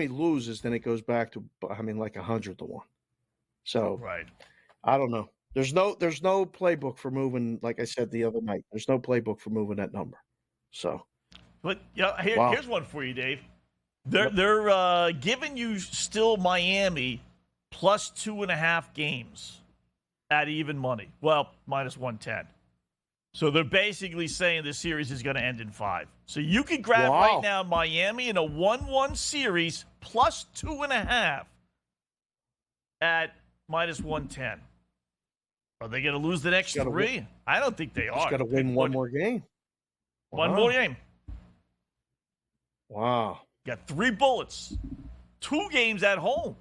loses, then it goes back to like 100 to 1. So I don't know. There's no playbook for moving. Like I said the other night, there's no playbook for moving that number. So. But here's one for you, Dave. They're giving you still Miami plus 2.5 games at even money. Well, minus 110. So they're basically saying the series is going to end in 5. So you can grab Wow. right now Miami in a 1-1 series plus 2.5 at minus 110. Are they going to lose the next 3? I don't think they are. Just got to win one more game. One Wow. more game. Wow. Got 3 bullets. 2 games at home.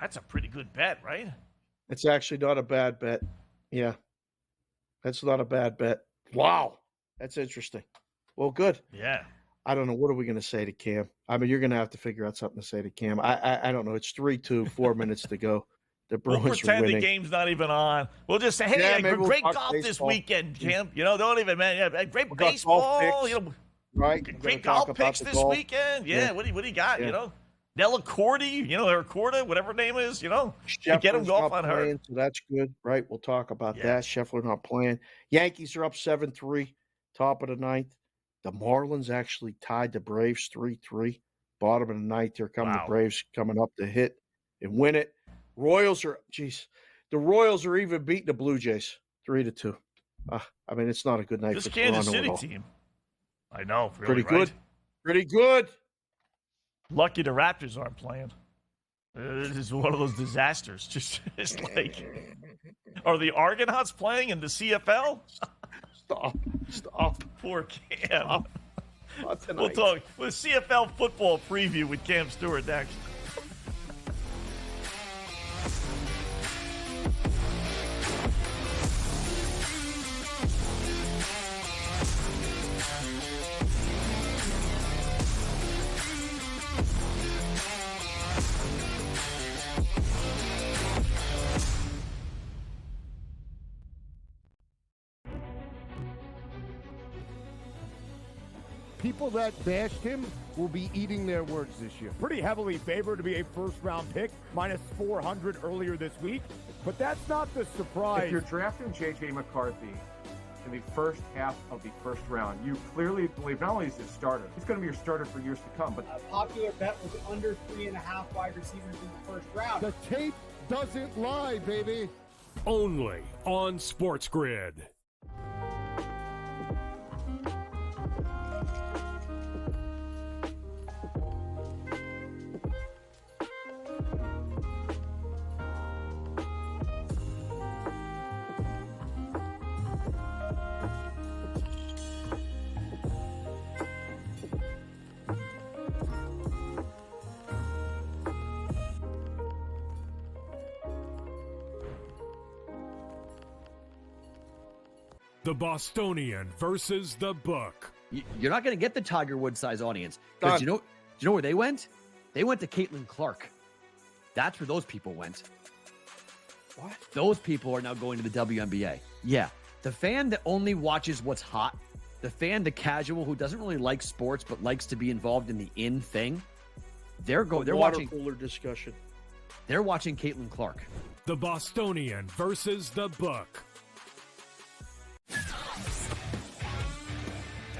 That's a pretty good bet, right? It's actually not a bad bet. Yeah. That's not a bad bet. Wow. That's interesting. Well, good. Yeah. I don't know. What are we going to say to Cam? I mean, you're going to have to figure out something to say to Cam. I don't know. It's 3-2, 4 minutes to go. The We'll Bruins are pretend winning. the game's not even on. We'll just say, hey, Yeah, maybe we'll great talk golf this baseball. weekend, Cam. You know, don't even, man. Yeah, great We'll talk golf baseball. picks. You know, Right. We're gonna great talk golf about picks the this golf. weekend. Yeah. Yeah. What do you got? Yeah. You know, Nella Cordy, you know, or Corda, whatever her name is, you know, get him Scheffler's golf not on her. playing, so that's good, right? We'll talk about that. Scheffler not playing. Yankees are up 7-3, top of the ninth. The Marlins actually tied the Braves 3-3, bottom of the ninth. Here come the Braves coming up to hit and win it. Royals are, the Royals are even beating the Blue Jays 3-2. I mean, it's not a good night This for Kansas Toronto at City all. team. I know. Pretty Really, good. right? Pretty good. Lucky the Raptors aren't playing. This is one of those disasters. Just like, are the Argonauts playing in the CFL? Stop. Poor Cam. Stop. Not tonight. We'll talk with CFL football preview with Cam Stewart next. People that bashed him will be eating their words this year. Pretty heavily favored to be a first-round pick, minus 400 earlier this week. But that's not the surprise. If you're drafting J.J. McCarthy in the first half of the first round, you clearly believe not only is he a starter, he's going to be your starter for years to come. But A popular bet was under 3.5 wide receivers in the first round. The tape doesn't lie, baby. Only on SportsGrid. The Bostonian versus the Book. You're not going to get the Tiger Woods size audience Done. because do you know where they went? They went to Caitlin Clark. That's where those people went. What? Those people are now going to the WNBA. Yeah, the fan that only watches what's hot, the fan, the casual who doesn't really like sports but likes to be involved in the in thing. They're water watching cooler discussion. They're watching Caitlin Clark. The Bostonian versus the Book. I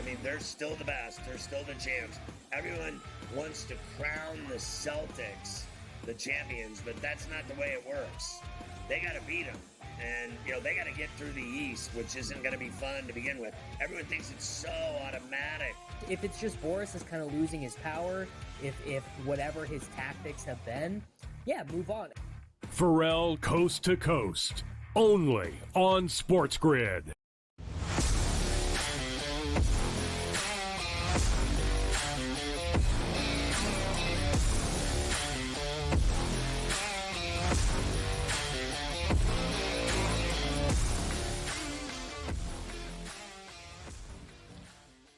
mean, they're still the best. They're still the champs. Everyone wants to crown the Celtics the champions, but that's not the way it works. They got to beat them. And, you know, they got to get through the East, which isn't going to be fun to begin with. Everyone thinks it's so automatic. If it's just Boris is kind of losing his power, if whatever his tactics have been, yeah, move on. Pharrell Coast to Coast. Only on SportsGrid.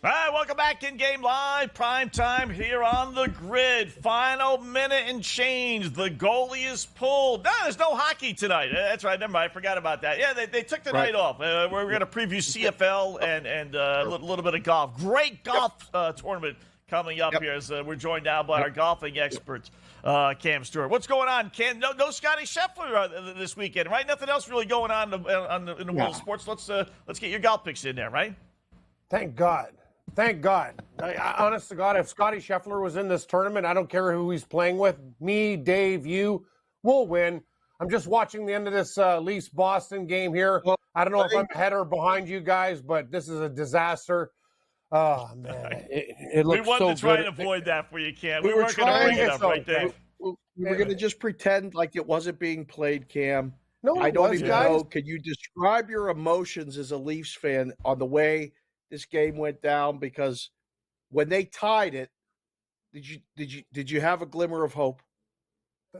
All right, welcome back InGame Live, Primetime here on the grid. Final minute and change. The goalie is pulled. No, there's no hockey tonight. That's right. Never mind. I forgot about that. Yeah, they took the night off. We're going to preview CFL and a little bit of golf. Great golf tournament coming up here as we're joined now by our golfing expert, Cam Stewart. What's going on, Cam? No Scotty Scheffler this weekend, right? Nothing else really going on in the world of sports. Let's get your golf picks in there, right? Thank God. Thank God. Honest to God, if Scotty Scheffler was in this tournament, I don't care who he's playing with. Me, Dave, you, we'll win. I'm just watching the end of this Leafs Boston game here. I don't know if I'm ahead or behind you guys, but this is a disaster. Oh man, it we looks wanted so to try good. and avoid that for you, Cam. We We were weren't going to bring it up, right, Dave? We were going to just pretend like it wasn't being played, Cam. No, I don't even guys. know. Could you describe your emotions as a Leafs fan on the way this game went down? Because when they tied it, did you have a glimmer of hope?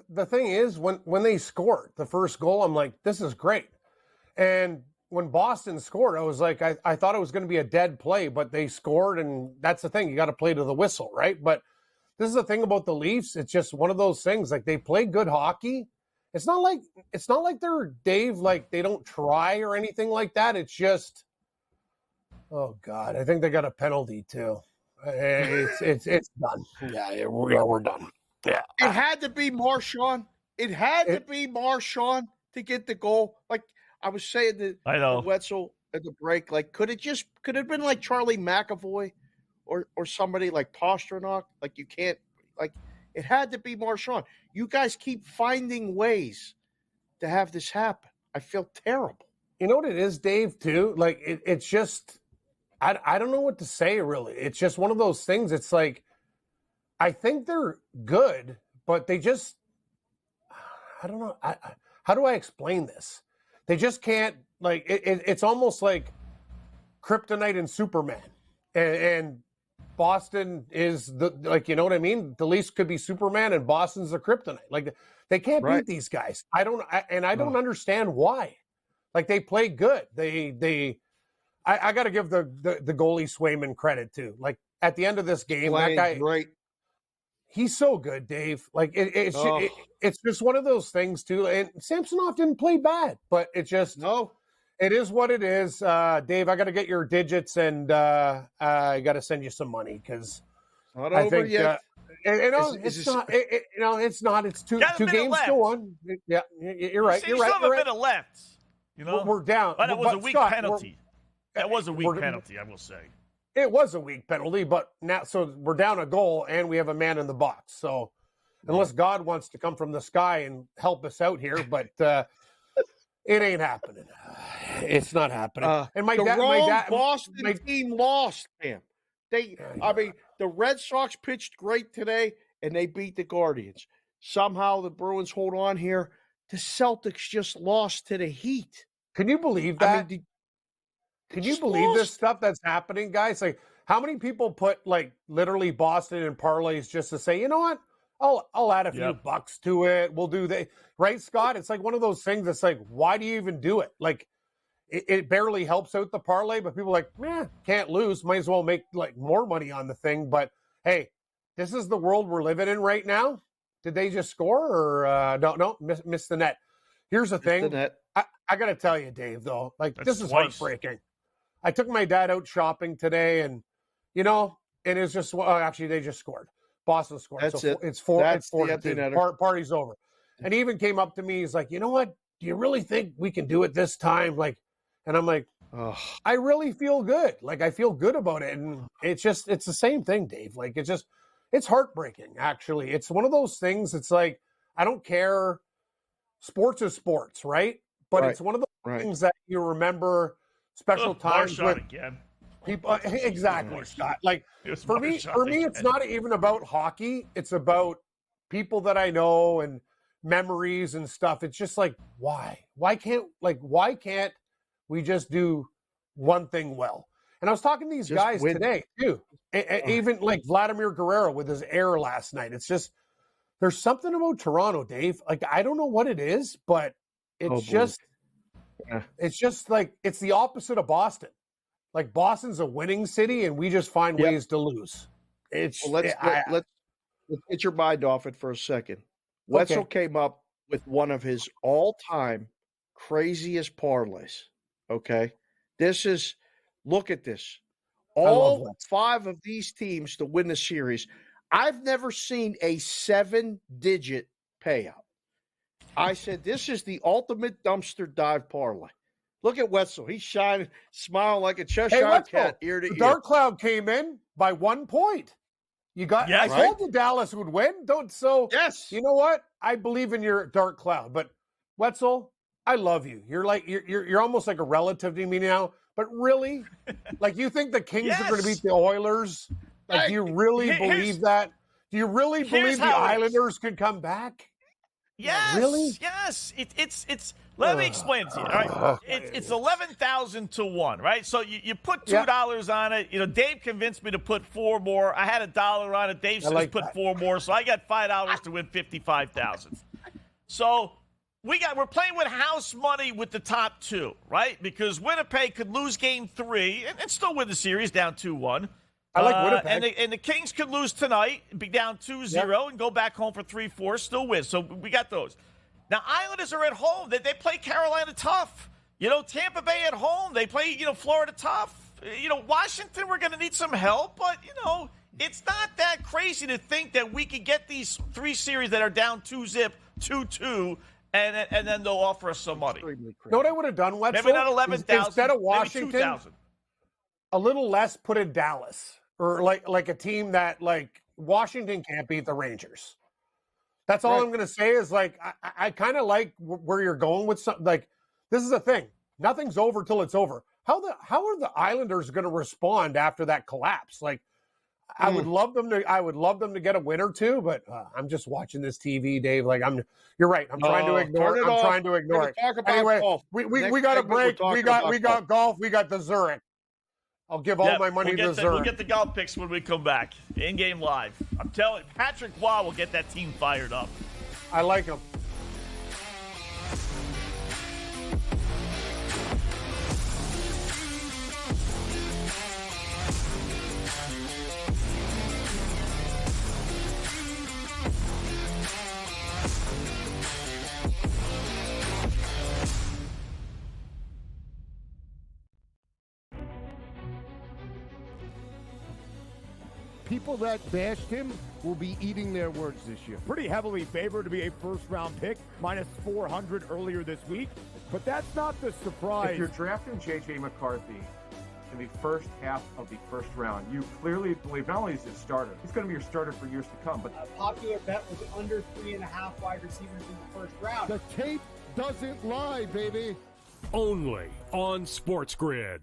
The thing is, when they scored the first goal, I'm like, this is great. And when Boston scored, I was like, I thought it was going to be a dead play, but they scored, and that's the thing. You got to play to the whistle, right? But this is the thing about the Leafs. It's just one of those things. Like, they play good hockey. It's not like they're Dave, like they don't try or anything like that. It's just, oh God, I think they got a penalty too. It's done. Yeah, we're done. Yeah, it had to be Marchand. It had to be Marchand to get the goal. Like I was saying to Wetzel at the break, like could it have been like Charlie McAvoy or somebody like Pasternak? Like you can't like it had to be Marchand. You guys keep finding ways to have this happen. I feel terrible. You know what it is, Dave, too? Like it's just I don't know what to say really. It's just one of those things. It's like I think they're good, but they just I don't know. How do I explain this? They just can't like it's almost like Kryptonite and Superman, and Boston is like you know what I mean. The Leafs could be Superman, and Boston's the Kryptonite. Like they can't beat these guys. I don't understand why. Like they play good. I got to give the goalie Swayman credit too. Like at the end of this game, that guy, great. He's so good, Dave. Like it's just one of those things too. And Samsonov didn't play bad, but it just it is what it is. Dave, I got to get your digits, and I got to send you some money because I think it's not. It's not. It's two games left. to one. Yeah, you're right. You're right. Still have a minute left. You know, we're down. But it was a weak penalty. That was a weak penalty, I will say. It was a weak penalty, but now so we're down a goal and we have a man in the box. So unless God wants to come from the sky and help us out here, but it ain't happening. It's not happening. And my dad, Boston team lost him. The Red Sox pitched great today and they beat the Guardians. Somehow the Bruins hold on here. The Celtics just lost to the Heat. Can you believe that? Can you believe this stuff that's happening, guys? Like, how many people put like literally Boston in parlays just to say, you know what? I'll add a few bucks to it. We'll do that, right, Scott? It's like one of those things that's like, why do you even do it? Like, it barely helps out the parlay, but people are like, can't lose. Might as well make like more money on the thing. But hey, this is the world we're living in right now. Did they just score or no? Miss the net. Here's the thing. I got to tell you, Dave, though, like this is heartbreaking. I took my dad out shopping today, and and it's just actually they just scored. Boston scored. That's so it. it's 4-2. Party's over. Yeah. And he even came up to me. He's like, you know what? Do you really think we can do it this time? Like, and I'm like, I really feel good. Like I feel good about it, and it's the same thing, Dave. Like it's heartbreaking. Actually, it's one of those things. It's like I don't care. Sports is sports, right? But it's one of those things that you remember. Special times with people. Exactly, Scott. Like for me, it's not even about hockey. It's about people that I know and memories and stuff. It's just like, why? Why can't we just do one thing well? And I was talking to these guys today too. Even like Vladimir Guerrero with his air last night. It's just there's something about Toronto, Dave. Like I don't know what it is, but it's just. It's just like it's the opposite of Boston. Like Boston's a winning city, and we just find ways to lose. Let's get your mind off it for a second. Wetzel came up with one of his all-time craziest parlays. Okay, look at this. All 5 of these teams to win the series. I've never seen a 7-digit payout. I said, this is the ultimate dumpster dive parlay. Look at Wetzel. He's shining, smiling like a Cheshire cat ear to ear. Dark Cloud came in by 1 point. I told you Dallas would win. Yes. You know what? I believe in your Dark Cloud, but Wetzel, I love you. You're almost like a relative to me now. But really, like, you think the Kings are going to beat the Oilers? Like, do you really believe that? Do you really believe the Islanders could come back? Yes, really? Yes. It's. Let me explain it to you. All right, it's 11,000 to 1, right? So you put $2 on it. You know, Dave convinced me to put $4 more. I had $1 on it. Dave says put $4 more, so I got $5 to win 55,000. So we're playing with house money with the top two, right? Because Winnipeg could lose game 3 and still win the series down 2-1. I like Winnipeg. And the Kings could lose tonight, be down 2-0, and go back home for 3-4, still win. So we got those. Now, Islanders are at home. They play Carolina tough. You know, Tampa Bay at home. They play, Florida tough. Washington, we're going to need some help. But, it's not that crazy to think that we could get these 3 series that are down 2-0, 2-2, and then they'll offer us some money. You know what I would have done, Wetzel? Maybe not 11,000. Instead of Washington, maybe 2,000. A little less put in Dallas. Or like a team that, like, Washington can't beat the Rangers. That's all I'm going to say is, like, I kind of like where you're going with something. Like, this is the thing. Nothing's over till it's over. How are the Islanders going to respond after that collapse? Like, I would love them to get a win or two, but I'm just watching this TV, Dave. Like, you're right. I'm trying to ignore it. I'm trying to ignore it. Anyway, golf. we got a break. We got golf. We got the Zurich. I'll give all my money to Zurich. We'll get the golf picks when we come back. In-game live. I'm telling you, Patrick Waugh will get that team fired up. I like him. People that bashed him will be eating their words this year. Pretty heavily favored to be a first-round pick, minus 400 earlier this week. But that's not the surprise. If you're drafting J.J. McCarthy in the first half of the first round, you clearly believe not only is he a starter, he's going to be your starter for years to come. But a popular bet was under 3.5 wide receivers in the first round. The tape doesn't lie, baby. Only on SportsGrid.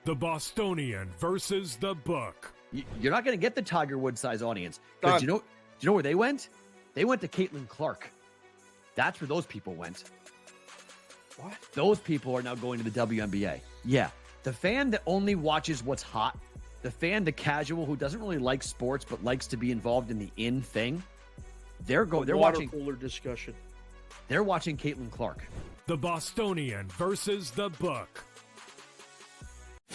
The Bostonian versus the book. You're not going to get the Tiger Woods size audience. Because do you know where they went? They went to Caitlin Clark. That's where those people went. What? Those people are now going to the WNBA. Yeah. The fan that only watches what's hot, the fan, the casual who doesn't really like sports but likes to be involved in the in thing, they're watching cooler discussion. They're watching Caitlin Clark. The Bostonian versus the book. I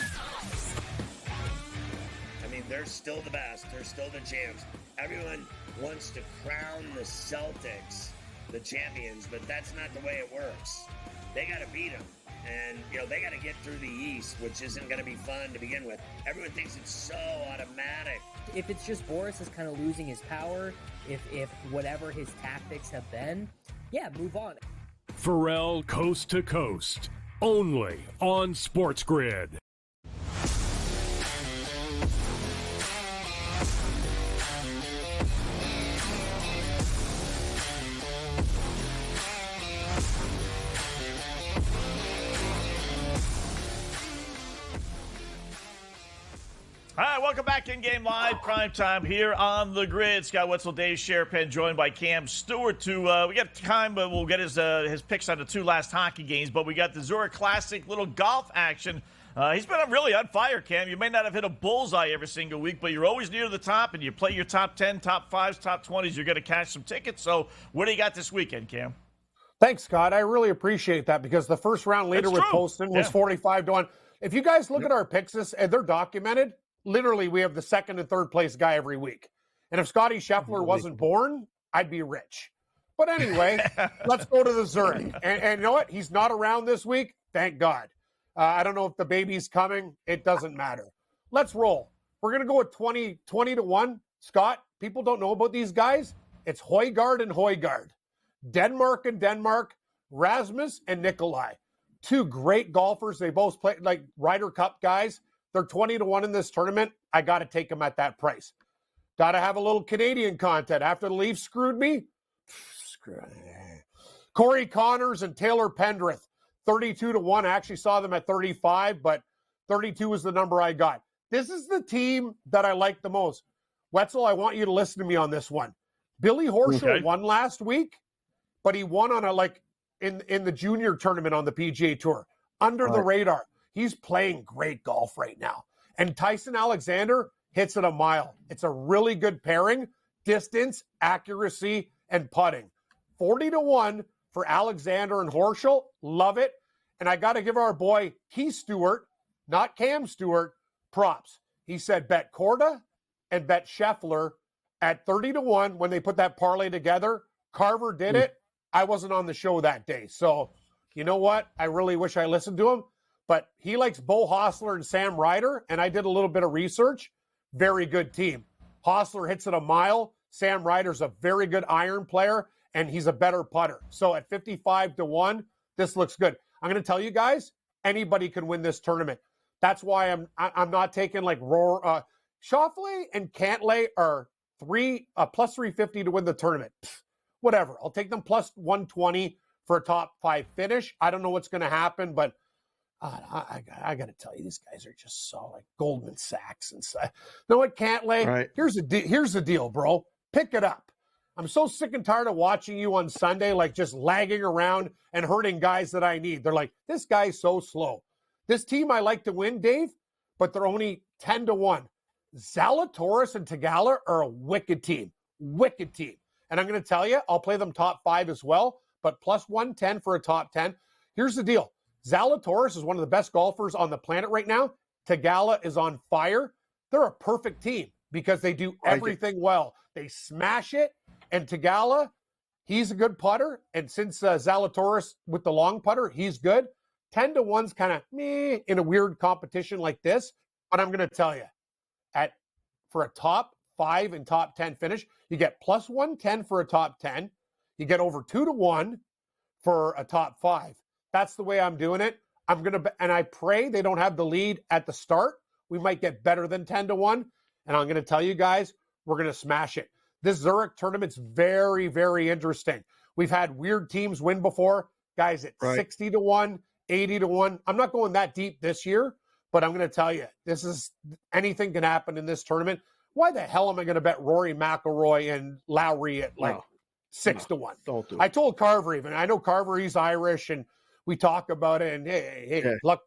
mean, they're still the best. They're still the champs. Everyone wants to crown the Celtics the champions, but that's not the way it works. They got to beat them. And, they got to get through the East, which isn't going to be fun to begin with. Everyone thinks it's so automatic. If it's just Boris is kind of losing his power, if whatever his tactics have been, move on. Pharrell Coast to Coast. Only on SportsGrid. All right, welcome back in-game live, Primetime here on the grid. Scott Wetzel, Dave Sharapan, joined by Cam Stewart. We got time, but we'll get his picks on the 2 last hockey games. But we got the Zurich Classic, little golf action. He's been really on fire, Cam. You may not have hit a bullseye every single week, but you're always near the top, and you play your top 10, top 5s, top 20s. You're going to cash some tickets. So what do you got this weekend, Cam? Thanks, Scott. I really appreciate that because the first round leader with Poston was 45-1. If you guys look at our picks, and they're documented, literally, we have the second and third place guy every week. And if Scotty Scheffler wasn't born, I'd be rich. But anyway, let's go to the Zurich. And you know what? He's not around this week. Thank God. I don't know if the baby's coming. It doesn't matter. Let's roll. We're going to go with 20 to 1. Scott, people don't know about these guys. It's Højgaard and Højgaard. Denmark and Denmark. Rasmus and Nikolai. Two great golfers. They both play like Ryder Cup guys. They're 20 to 1 in this tournament. I got to take them at that price. Got to have a little Canadian content. After the Leafs screwed me, Corey Connors and Taylor Pendrith, 32 to 1. I actually saw them at 35, but 32 was the number I got. This is the team that I like the most. Wetzel, I want you to listen to me on this one. Billy Horschel won last week, but he won on in the junior tournament on the PGA Tour. Under the radar. He's playing great golf right now. And Tyson Alexander hits it a mile. It's a really good pairing. Distance, accuracy, and putting. 40 to 1 for Alexander and Horschel. Love it. And I got to give our boy Keith Stewart, not Cam Stewart, props. He said bet Korda and bet Scheffler at 30 to 1 when they put that parlay together. Carver did it. I wasn't on the show that day. So, you know what? I really wish I listened to him. But he likes Bo Hostler and Sam Ryder, and I did a little bit of research. Very good team. Hostler hits it a mile. Sam Ryder's a very good iron player, and he's a better putter. So at 55 to 1, this looks good. I'm going to tell you guys, anybody can win this tournament. That's why I'm not taking like Schauffele and Cantlay are plus 350 to win the tournament. Whatever. I'll take them plus 120 for a top 5 finish. I don't know what's going to happen, but I got to tell you, these guys are just so like Goldman Sachs and stuff. You know what, Cantlay? Right. Here's the deal, bro. Pick it up. I'm so sick and tired of watching you on Sunday, like just lagging around and hurting guys that I need. They're like, this guy's so slow. This team I like to win, Dave, but they're only 10 to 1. Zalatoris and Tagala are a wicked team. Wicked team. And I'm going to tell you, I'll play them top 5 as well, but plus 110 for a top 10. Here's the deal. Zalatoris is one of the best golfers on the planet right now. Tagala is on fire. They're a perfect team because they do everything well. They smash it. And Tagala, he's a good putter. And since Zalatoris with the long putter, he's good. 10 to 1's kind of meh in a weird competition like this. But I'm going to tell you, for a top 5 and top 10 finish, you get plus 110 for a top 10. You get over 2 to 1 for a top 5. That's the way I'm doing it. And I pray they don't have the lead at the start. We might get better than 10 to 1. And I'm going to tell you guys, we're going to smash it. This Zurich tournament's very, very interesting. We've had weird teams win before. Guys at 60 to 1, 80 to 1. I'm not going that deep this year, but I'm going to tell you, anything can happen in this tournament. Why the hell am I going to bet Rory McIlroy and Lowry at 6 to 1? Don't do it. I told Carver even. I know Carver, he's Irish, and we talk about it, and hey, look,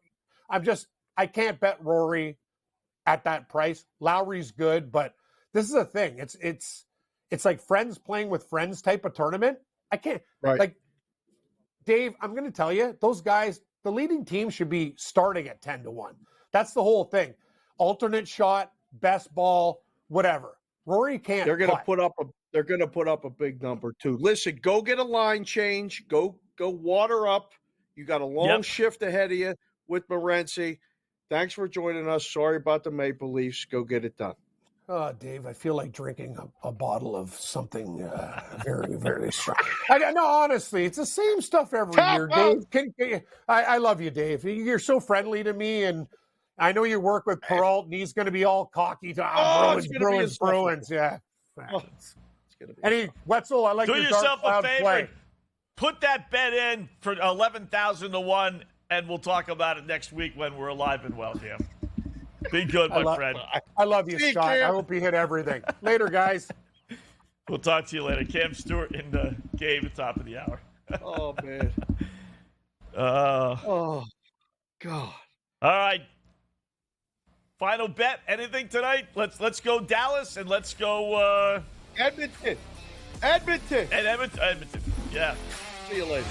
I can't bet Rory at that price. Lowry's good, but this is a thing. It's like friends playing with friends type of tournament. I can't. Like, Dave, I'm going to tell you, those guys, the leading team should be starting at 10 to 1. That's the whole thing. Alternate shot, best ball, whatever. Rory can't. They're going to put up a big number too. Listen, go get a line change. Go water up. You got a long shift ahead of you with Morency. Thanks for joining us. Sorry about the Maple Leafs. Go get it done. Dave, I feel like drinking a bottle of something very, very strong. No, honestly, it's the same stuff every year, Dave. I love you, Dave. You're so friendly to me, and I know you work with Peralt, and he's going to be all cocky to Bruins. Yeah. Any Wetzel, I like Do your yourself dark a favor. play. Put that bet in for 11,000 to 1, and we'll talk about it next week when we're alive and well, Cam. Be good, my friend. I love you, Scott. I hope you hit everything. Later, guys. We'll talk to you later. Cam Stewart in the game at the top of the hour. Oh, man. God. All right. Final bet. Anything tonight? Let's go Dallas and let's go Edmonton. Edmonton. And Edmonton. Yeah. See you later.